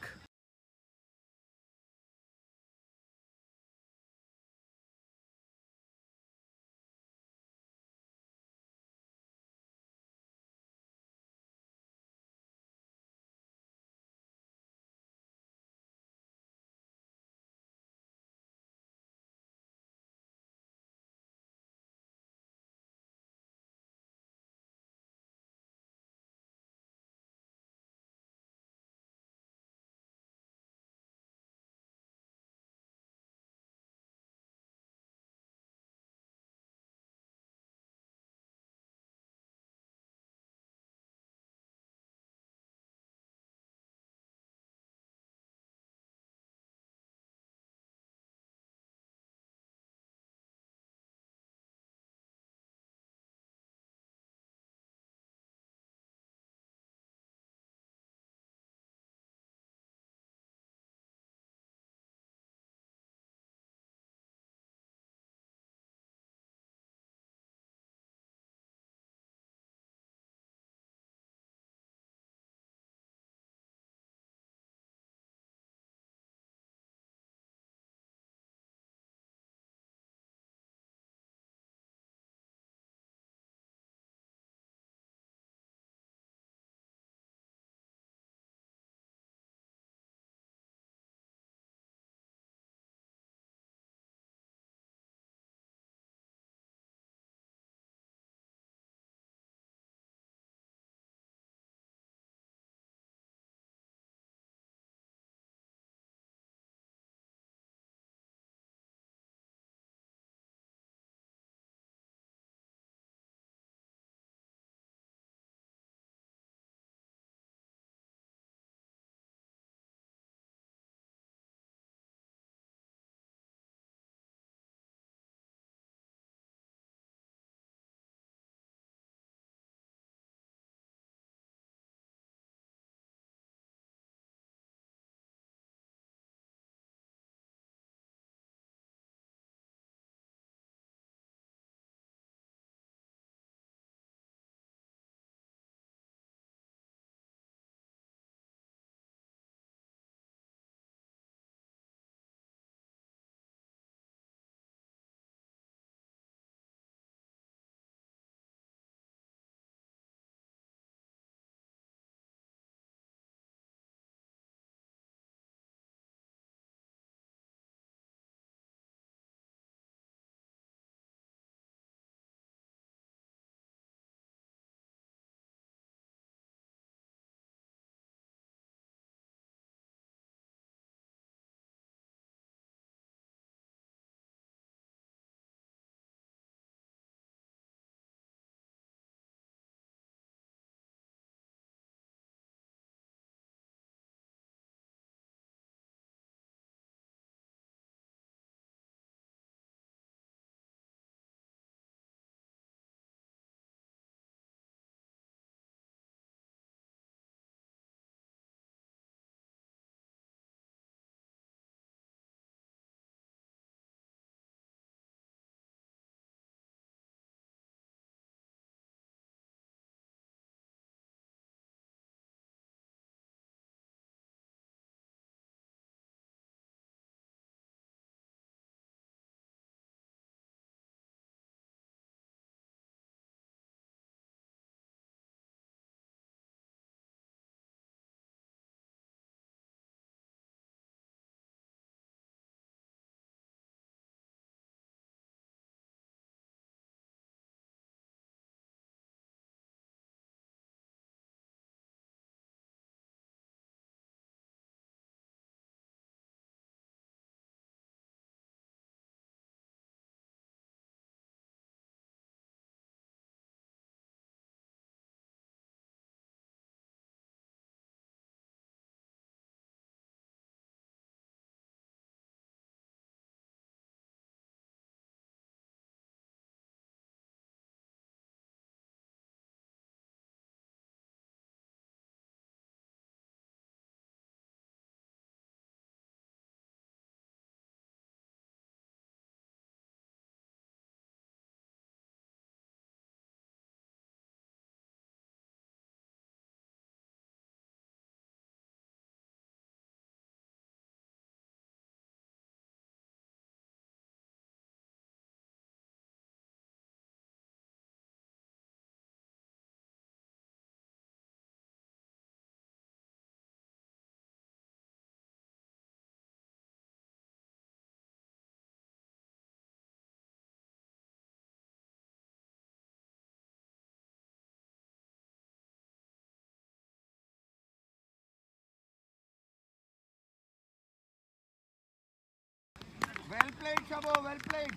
played, Sabo. Well played.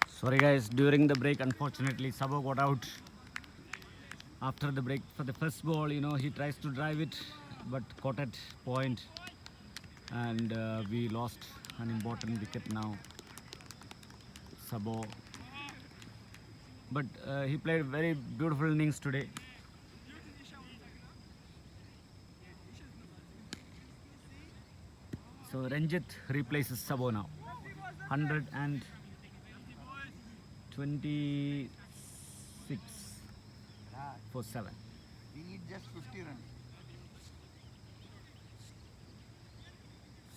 Sorry guys, during the break, unfortunately, Sabo got out. After the break for the first ball, he tries to drive it, but caught at point, and we lost an important wicket now. Sabo, but he played very beautiful innings today. So Ranjit replaces Sabo now. 126 for 7. We need just 50 runs.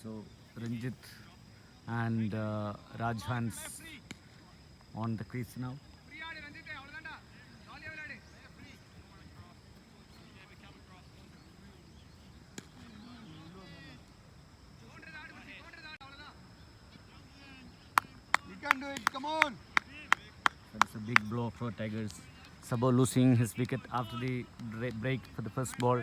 So Ranjit and Rajhans on the crease now. You can do it. Come on. That's a big blow for Tigers. Sabo losing his wicket after the break for the first ball.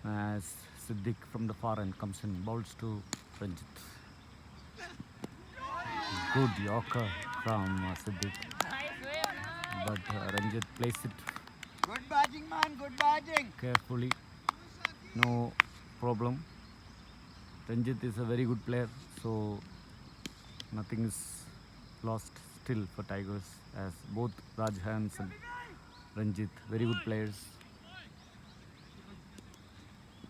As Siddiq from the far end comes in, bowls to Ranjit. Good Yorker from Siddiq. But Ranjit plays it Good batting, man. Good batting. carefully. No problem. Ranjit is a very good player, so nothing is lost still for Tigers, as both Rajhans and Ranjit, very good players.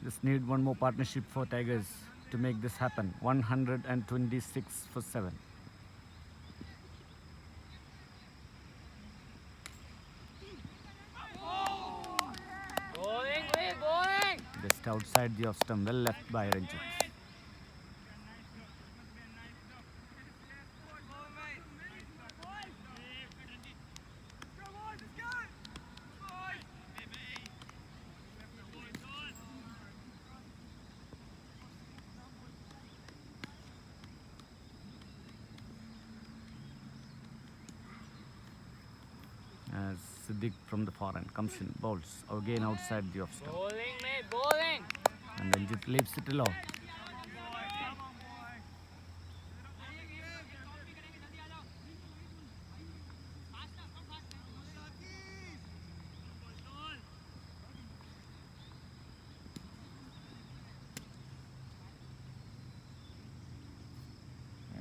Just need one more partnership for Tigers to make this happen. 126 for 7. Just outside the off stump, well left by Ranjit. As Siddiq from the far end comes in, bowls again outside the off stump. Bowling. And Ranjit leaves it alone.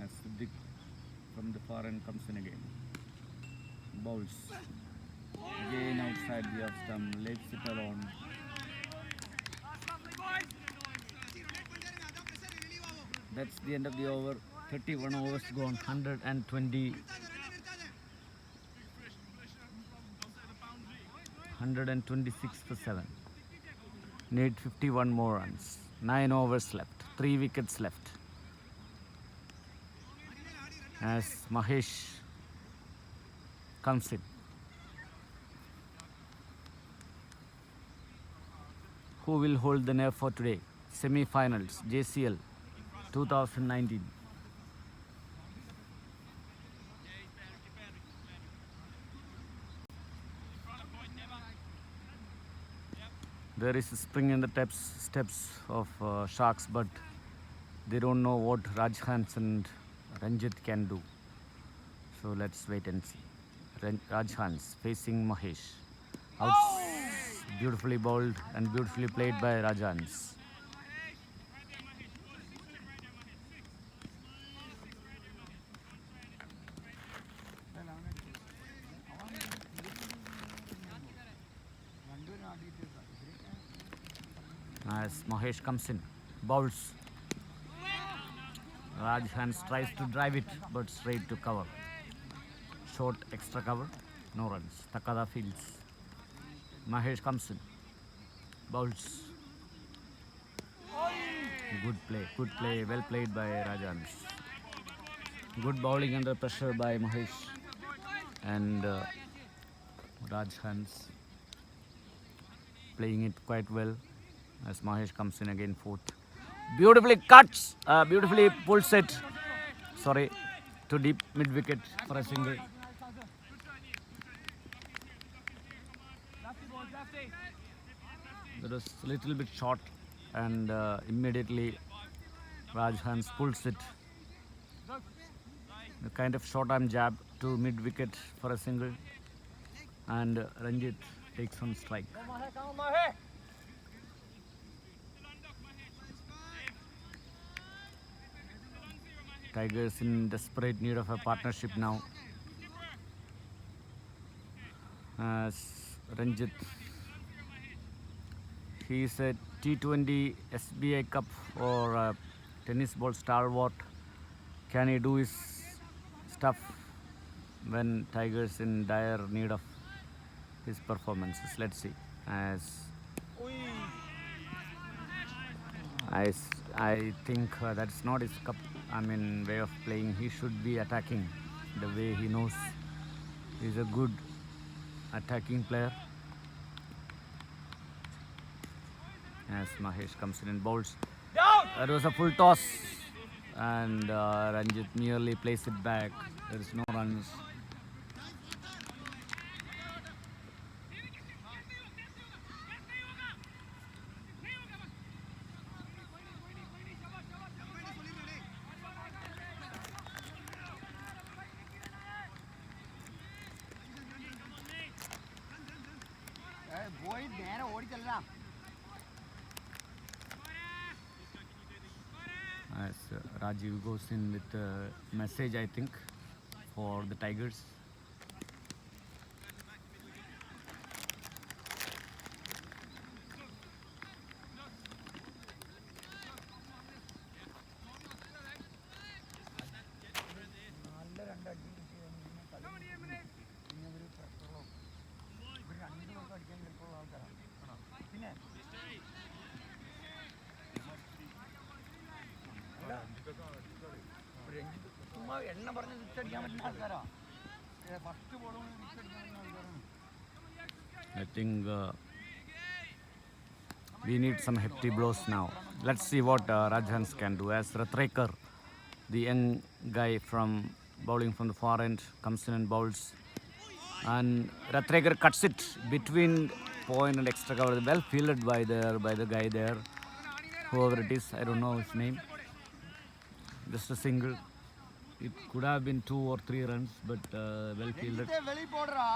As Siddiq from the far end comes in again. Bowls again outside the off stump, leaves it alone. That's the end of the over. 31 overs gone. 126 for 7. Need 51 more runs. 9 overs left. 3 wickets left. As Mahesh comes in. Who will hold the nerve for today? Semi-finals, JCL 2019. There is a spring in the steps of Sharks, but they don't know what Rajhans and Ranjit can do. So let's wait and see. Rajhans facing Mahesh. Beautifully bowled and beautifully played by Rajhans. As Mahesh comes in, bowls. Rajhans tries to drive it, but straight to cover. Short extra cover, no runs. Takada fields. Mahesh comes in, bowls. Good play, well played by Rajhans. Good bowling under pressure by Mahesh and Rajhans playing it quite well. As Mahesh comes in again, fourth. Beautifully cuts, beautifully pulls it. Sorry, too deep mid wicket for a single. That was a little bit short, and immediately Rajhans pulls it The kind of short arm jab to mid wicket for a single. And Ranjit takes on strike. Tigers in desperate need of a partnership now. As Ranjit, he is a T20 SBI Cup or a tennis ball stalwart. Can he do his stuff when Tigers in dire need of his performances? Let's see. As I think that's not his cup. I mean, way of playing. He should be attacking the way he knows. He's a good attacking player. As Mahesh comes in and bowls. That was a full toss. And Ranjit nearly placed it back. There is no runs. പോയി നേരെ ഓടിച്ചല്ല. As Rajiv goes in with a message, I think, for the Tigers. നല്ല രണ്ടടി പിന്നെ ഒരു പ്രശ്നമോ ഇവർ രണ്ടു പേർക്ക് അടിക്കാൻ ചിലപ്പോൾ ആൾക്കാരാണ്. പിന്നെ ചുമ്മാ എണ്ണ പറഞ്ഞ് സിക്സ് അടിക്കാൻ പറ്റുന്ന ആൾക്കാരാ. ഫസ്റ്റ് ബോളും സിക്സ് അടിക്കാൻ പറ്റുന്ന ആൾക്കാരാണ്. I think we need some hefty blows now. Let's see what Rajhans can do. As Rathrekar, the young guy from bowling from the far end, comes in and bowls. And Rathrekar cuts it between point and extra cover. Well fielded by the guy there, whoever it is. I don't know his name. Just a single. It could have been 2 or 3 runs, but well fielded. വെളി പോടറാ.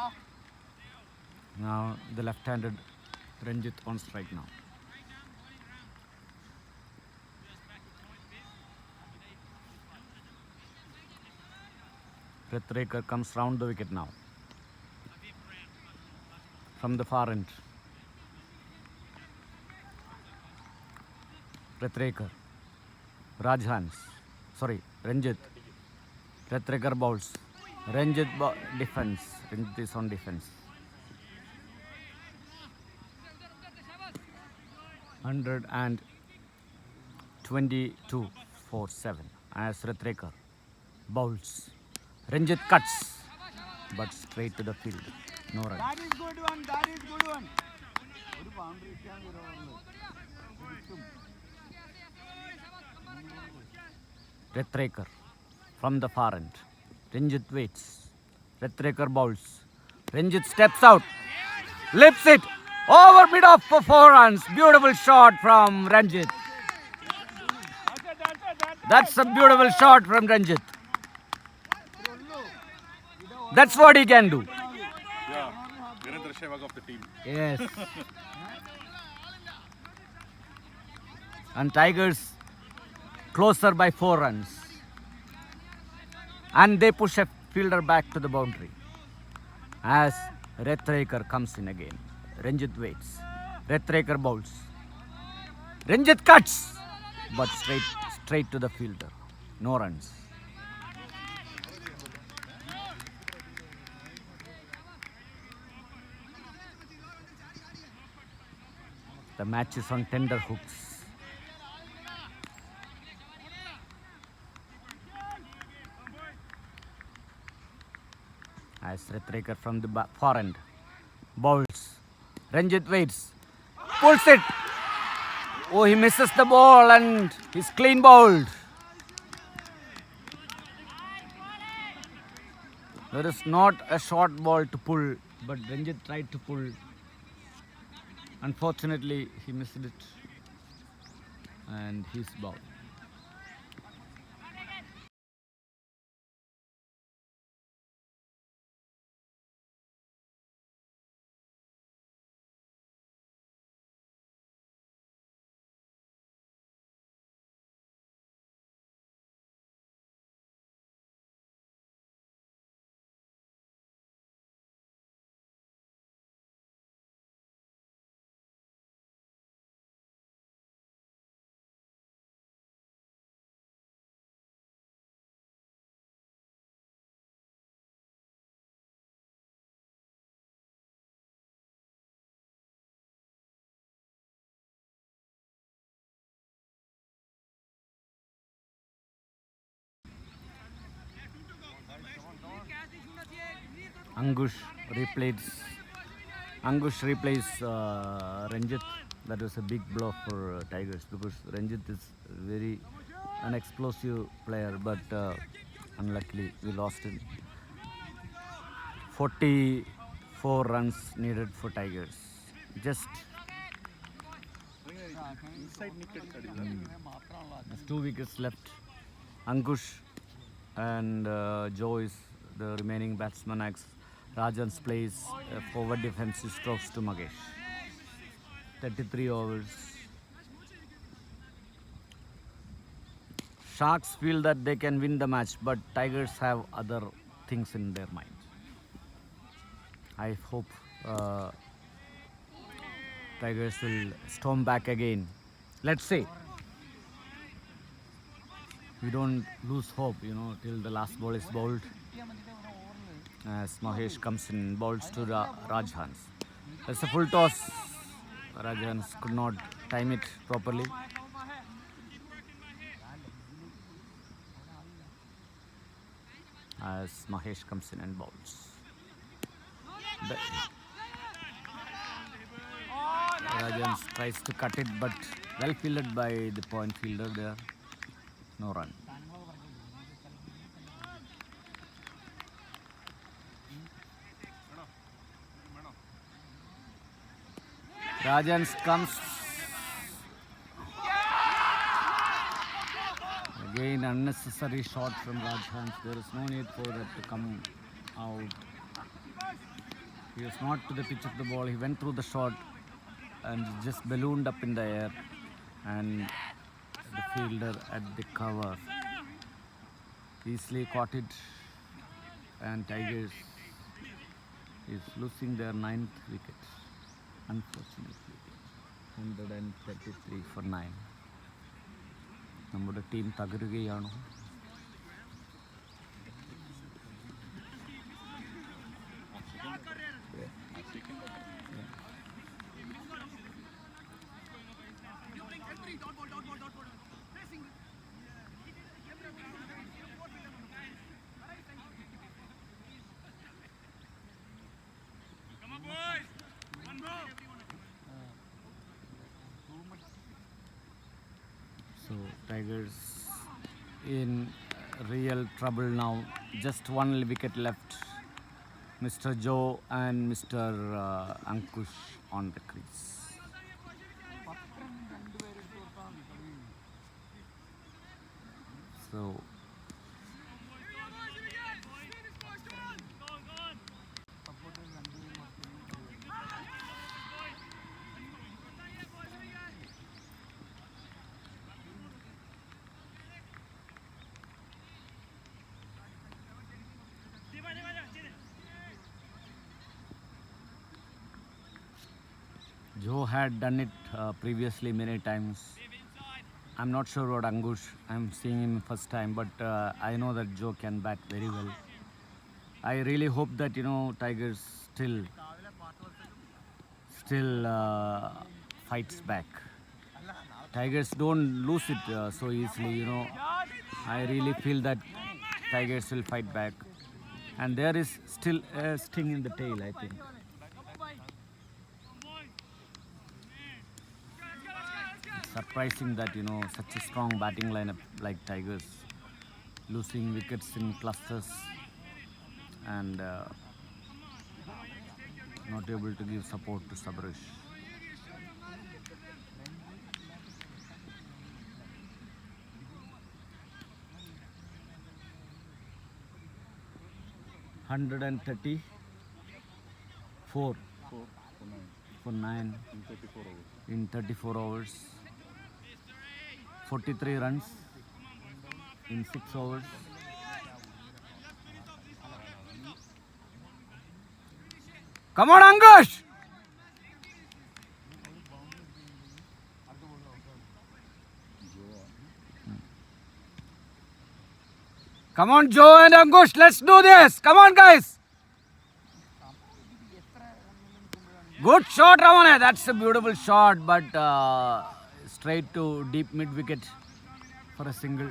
Now the left-handed Ranjit on strike now. Rathrekar comes round the wicket now. From the far end. Rathrekar. Rajhans. Sorry, Ranjit. Rathrekar bowls. Ranjit defense. Ranjit is on defense. 122 for 7 as Rathrekar bowls. Ranjit cuts, but straight to the field. No run. That is good one. That is good one. ഒരു boundary ഇട്ടാൻ കുറവുള്ളൂ. Rathrekar from the far end. Ranjit waits. Rathrekar bowls. Ranjit steps out. Lifts it. Over mid off for 4 runs. Beautiful shot from Ranjit. That's a beautiful shot from Ranjit. That's what he can do. Yeah, Virendra Sehwag of the team. Yes. And Tigers closer by 4 runs. And they push a fielder back to the boundary. As Rathrekar comes in again. Ranjit waits. Rathrekar bowls. Ranjit cuts, but straight to the fielder. No runs. The match is on tender hooks. As Rathrekar from the far end bowls. Ranjit waits, pulls it. Oh, he misses the ball and he's clean bowled. There is not a short ball to pull, but Ranjit tried to pull. Unfortunately, he missed it and he's bowled. Ankush replays Ranjit. That was a big blow for Tigers because Ranjit is very an explosive player, but unluckily we lost him. 44 runs needed for Tigers. Just there's 2 wickets left. Ankush and Joe is the remaining batsman. Rajan plays forward defensive strokes to Magesh. 33 overs. Sharks feel that they can win the match, but Tigers have other things in their mind. I hope Tigers will storm back again. Let's see. We don't lose hope, till the last ball is bowled. As Mahesh comes in, bowls to Rajhans. There's a full toss. Rajhans could not time it properly. As Mahesh comes in and bowls. Rajhans tries to cut it, but well fielded by the point fielder there. No run. Rajhans comes. Again, unnecessary shot from Rajhans. There is no need for that to come out. He was not to the pitch of the ball. He went through the shot and just ballooned up in the air. And the fielder at the cover easily caught it. And Tigers is losing their 9th wicket. Unfortunately, 133 for 9. നമ്മുടെ team തകരുകയാണോ? So Tigers in real trouble now. Just 1 wicket left. Mr. Joe and Mr. Ankush on the crease. So Joe had done it previously many times. I'm not sure about Ankush. I'm seeing him first time, but I know that Joe can bat very well. I really hope that Tigers still fights back. Tigers don't lose it so easily. I really feel that Tigers will fight back, and there is still a sting in the tail, I think. Surprising that such a strong batting lineup like Tigers losing wickets in clusters and not able to give support to Sabarish. $134 for 9 in 34 hours. 43 runs in 6 overs. Come on, Ankush! Come on, Joe and Ankush, let's do this! Come on, guys! Good shot, Ramane. That's a beautiful shot, but straight to deep mid wicket for a single.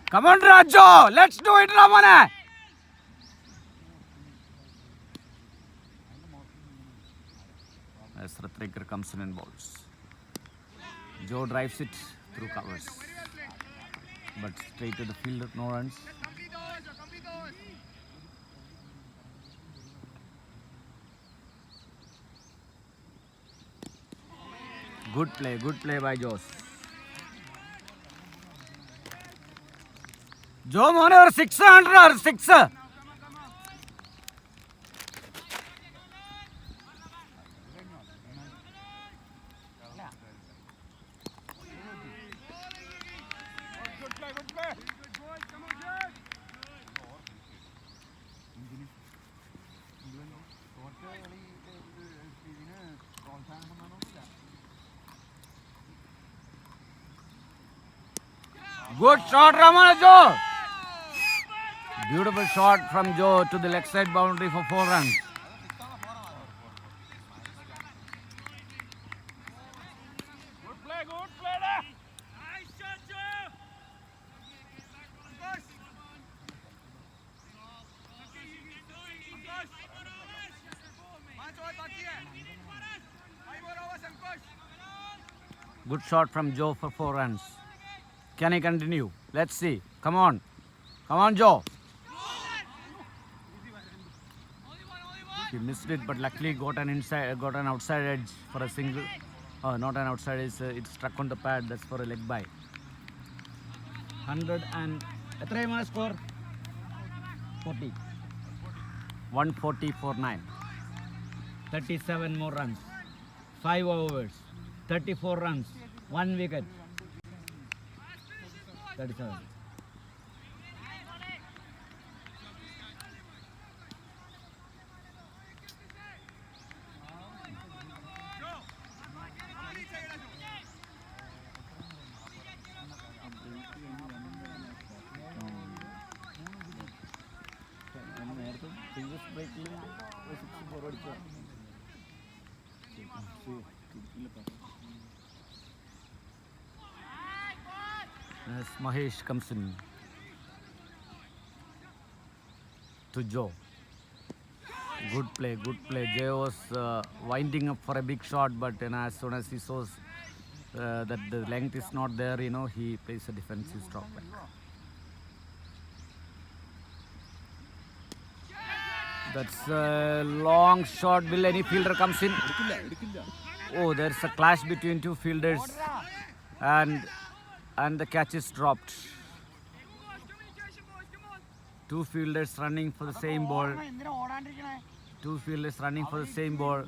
Come on, Rajo. Let's do it, Ramana. As Rathrekar comes in and bowls. Joe drives it through covers. But straight to the field, no runs. Good play by Joe. Joe Mone or 600 6. Good shot, Ramana Joe. Beautiful shot from Joe to the leg side boundary for 4 runs. Good shot from Joe for 4 runs. Can he continue? Let's see. Come on. Come on, Joe. He missed it, but luckily got an outside edge for a single. Oh, not an outside edge. It struck on the pad. That's for a leg by. 100 and score 40. 140 for 9. 37 more runs. 5 overs. 34 runs. 1 wicket. 37. As Mahesh comes in to Joe. Good play. Jay was winding up for a big shot, but as soon as he saw that the length is not there, he plays a defensive stop back. That's a long shot. Will any fielder comes in? Oh, there's a clash between 2 fielders, and the catch is dropped. 2 fielders running for the same ball. 2 fielders running for the same ball.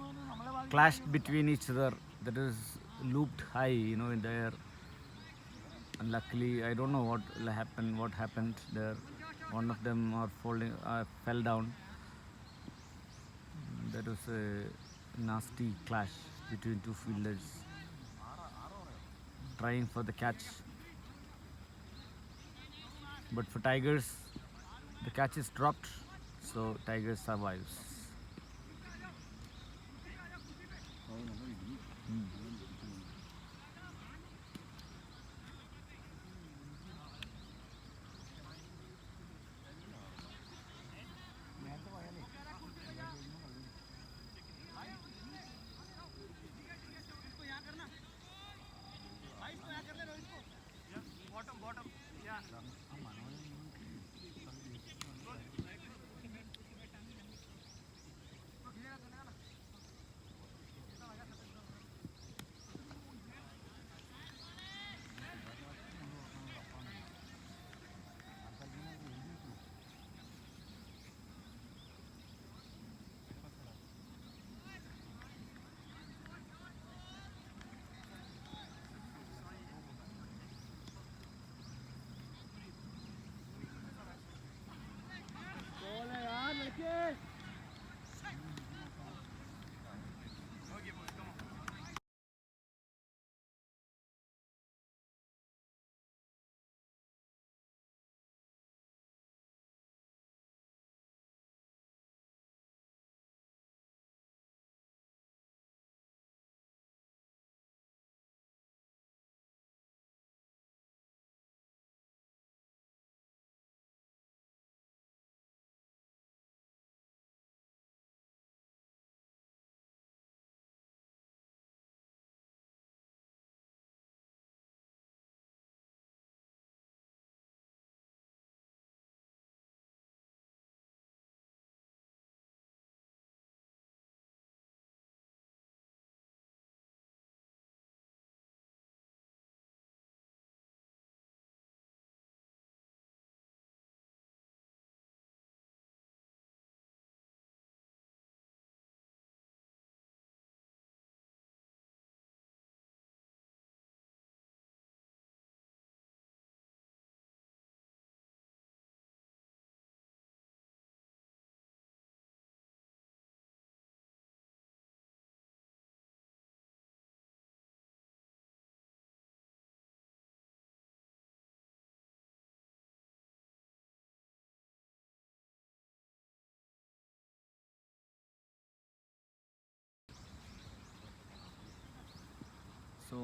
Clashed between each other. That is looped high, in the air. And luckily, I don't know what happened there. One of them fell down. That was a nasty clash between 2 fielders trying for the catch. But for Tigers, the catch is dropped, so Tigers survives.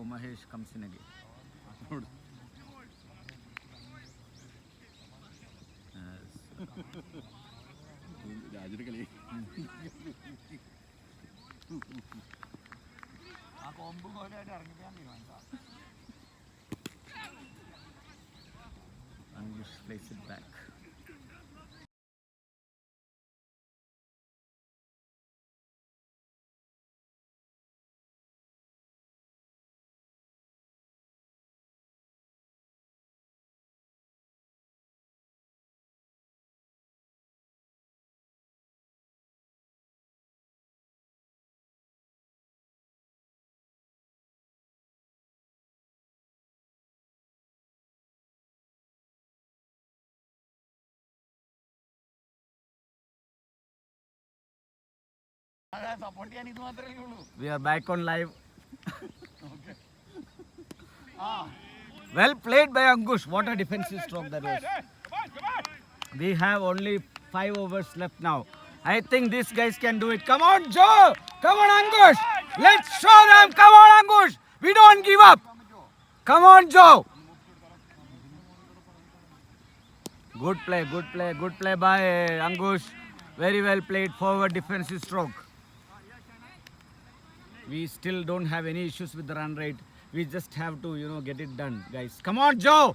Mahesh comes in again. രാജയുടെ കളി ആ കൊമ്പ് കോലായിട്ട് ഇറങ്ങിക്കാൻ തീരുമാനിച്ചാ. Angush plays it back. അതെ, support ചെയ്യാൻ ഇത് മാത്രമേ ഉള്ളൂ. We are back on live. Well played by Angush. What a defensive stroke that was. We have only 5 overs left now. I think these guys can do it. Come on, Joe! Come on, Angush! Let's show them! Come on, Angush! We don't give up! Come on, Joe! Good play by Angush. Very well played forward defensive stroke. We still don't have any issues with the run rate. We just have to, get it done, guys. Come on, Joe!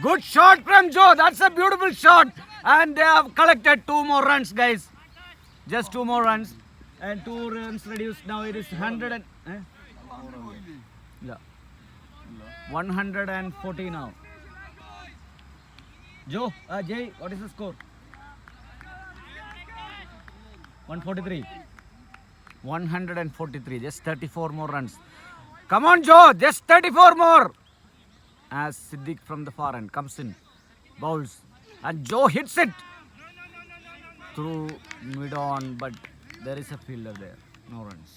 Good shot from Joe. That's a beautiful shot. And they have collected 2 more runs, guys. Just 2 more runs. And 2 runs reduced. Now it is 100 and... Yeah. 140 now. Joe, Jay, what is the score? 143. 143. Just 34 more runs. Come on, Joe. Just 34 more. As Siddiq from the far end comes in, bowls, and Joe hits it through mid on, but there is a fielder there, no runs.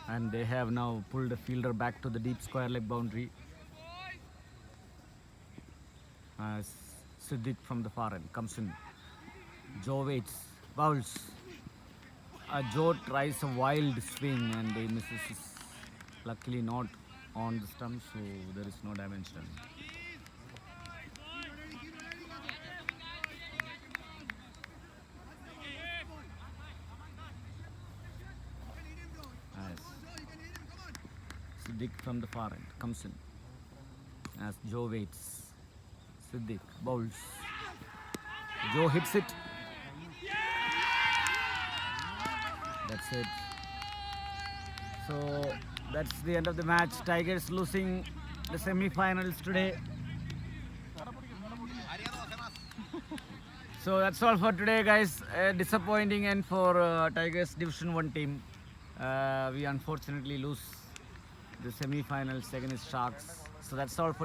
And they have now pulled the fielder back to the deep square leg boundary. As Siddiq from the far end comes in, Joe waits, bowls. Joe tries a wild swing and he misses. Luckily not on the stump, so there is no damage done. As Siddiq from the far end comes in. As Joe waits. Siddiq bowls. Joe hits it. That's it. So that's the end of the match. Tigers losing the semi-finals today. So that's all for today, guys. A disappointing end for Tigers Division 1 team. We unfortunately lose the semi-finals against Sharks. So that's all for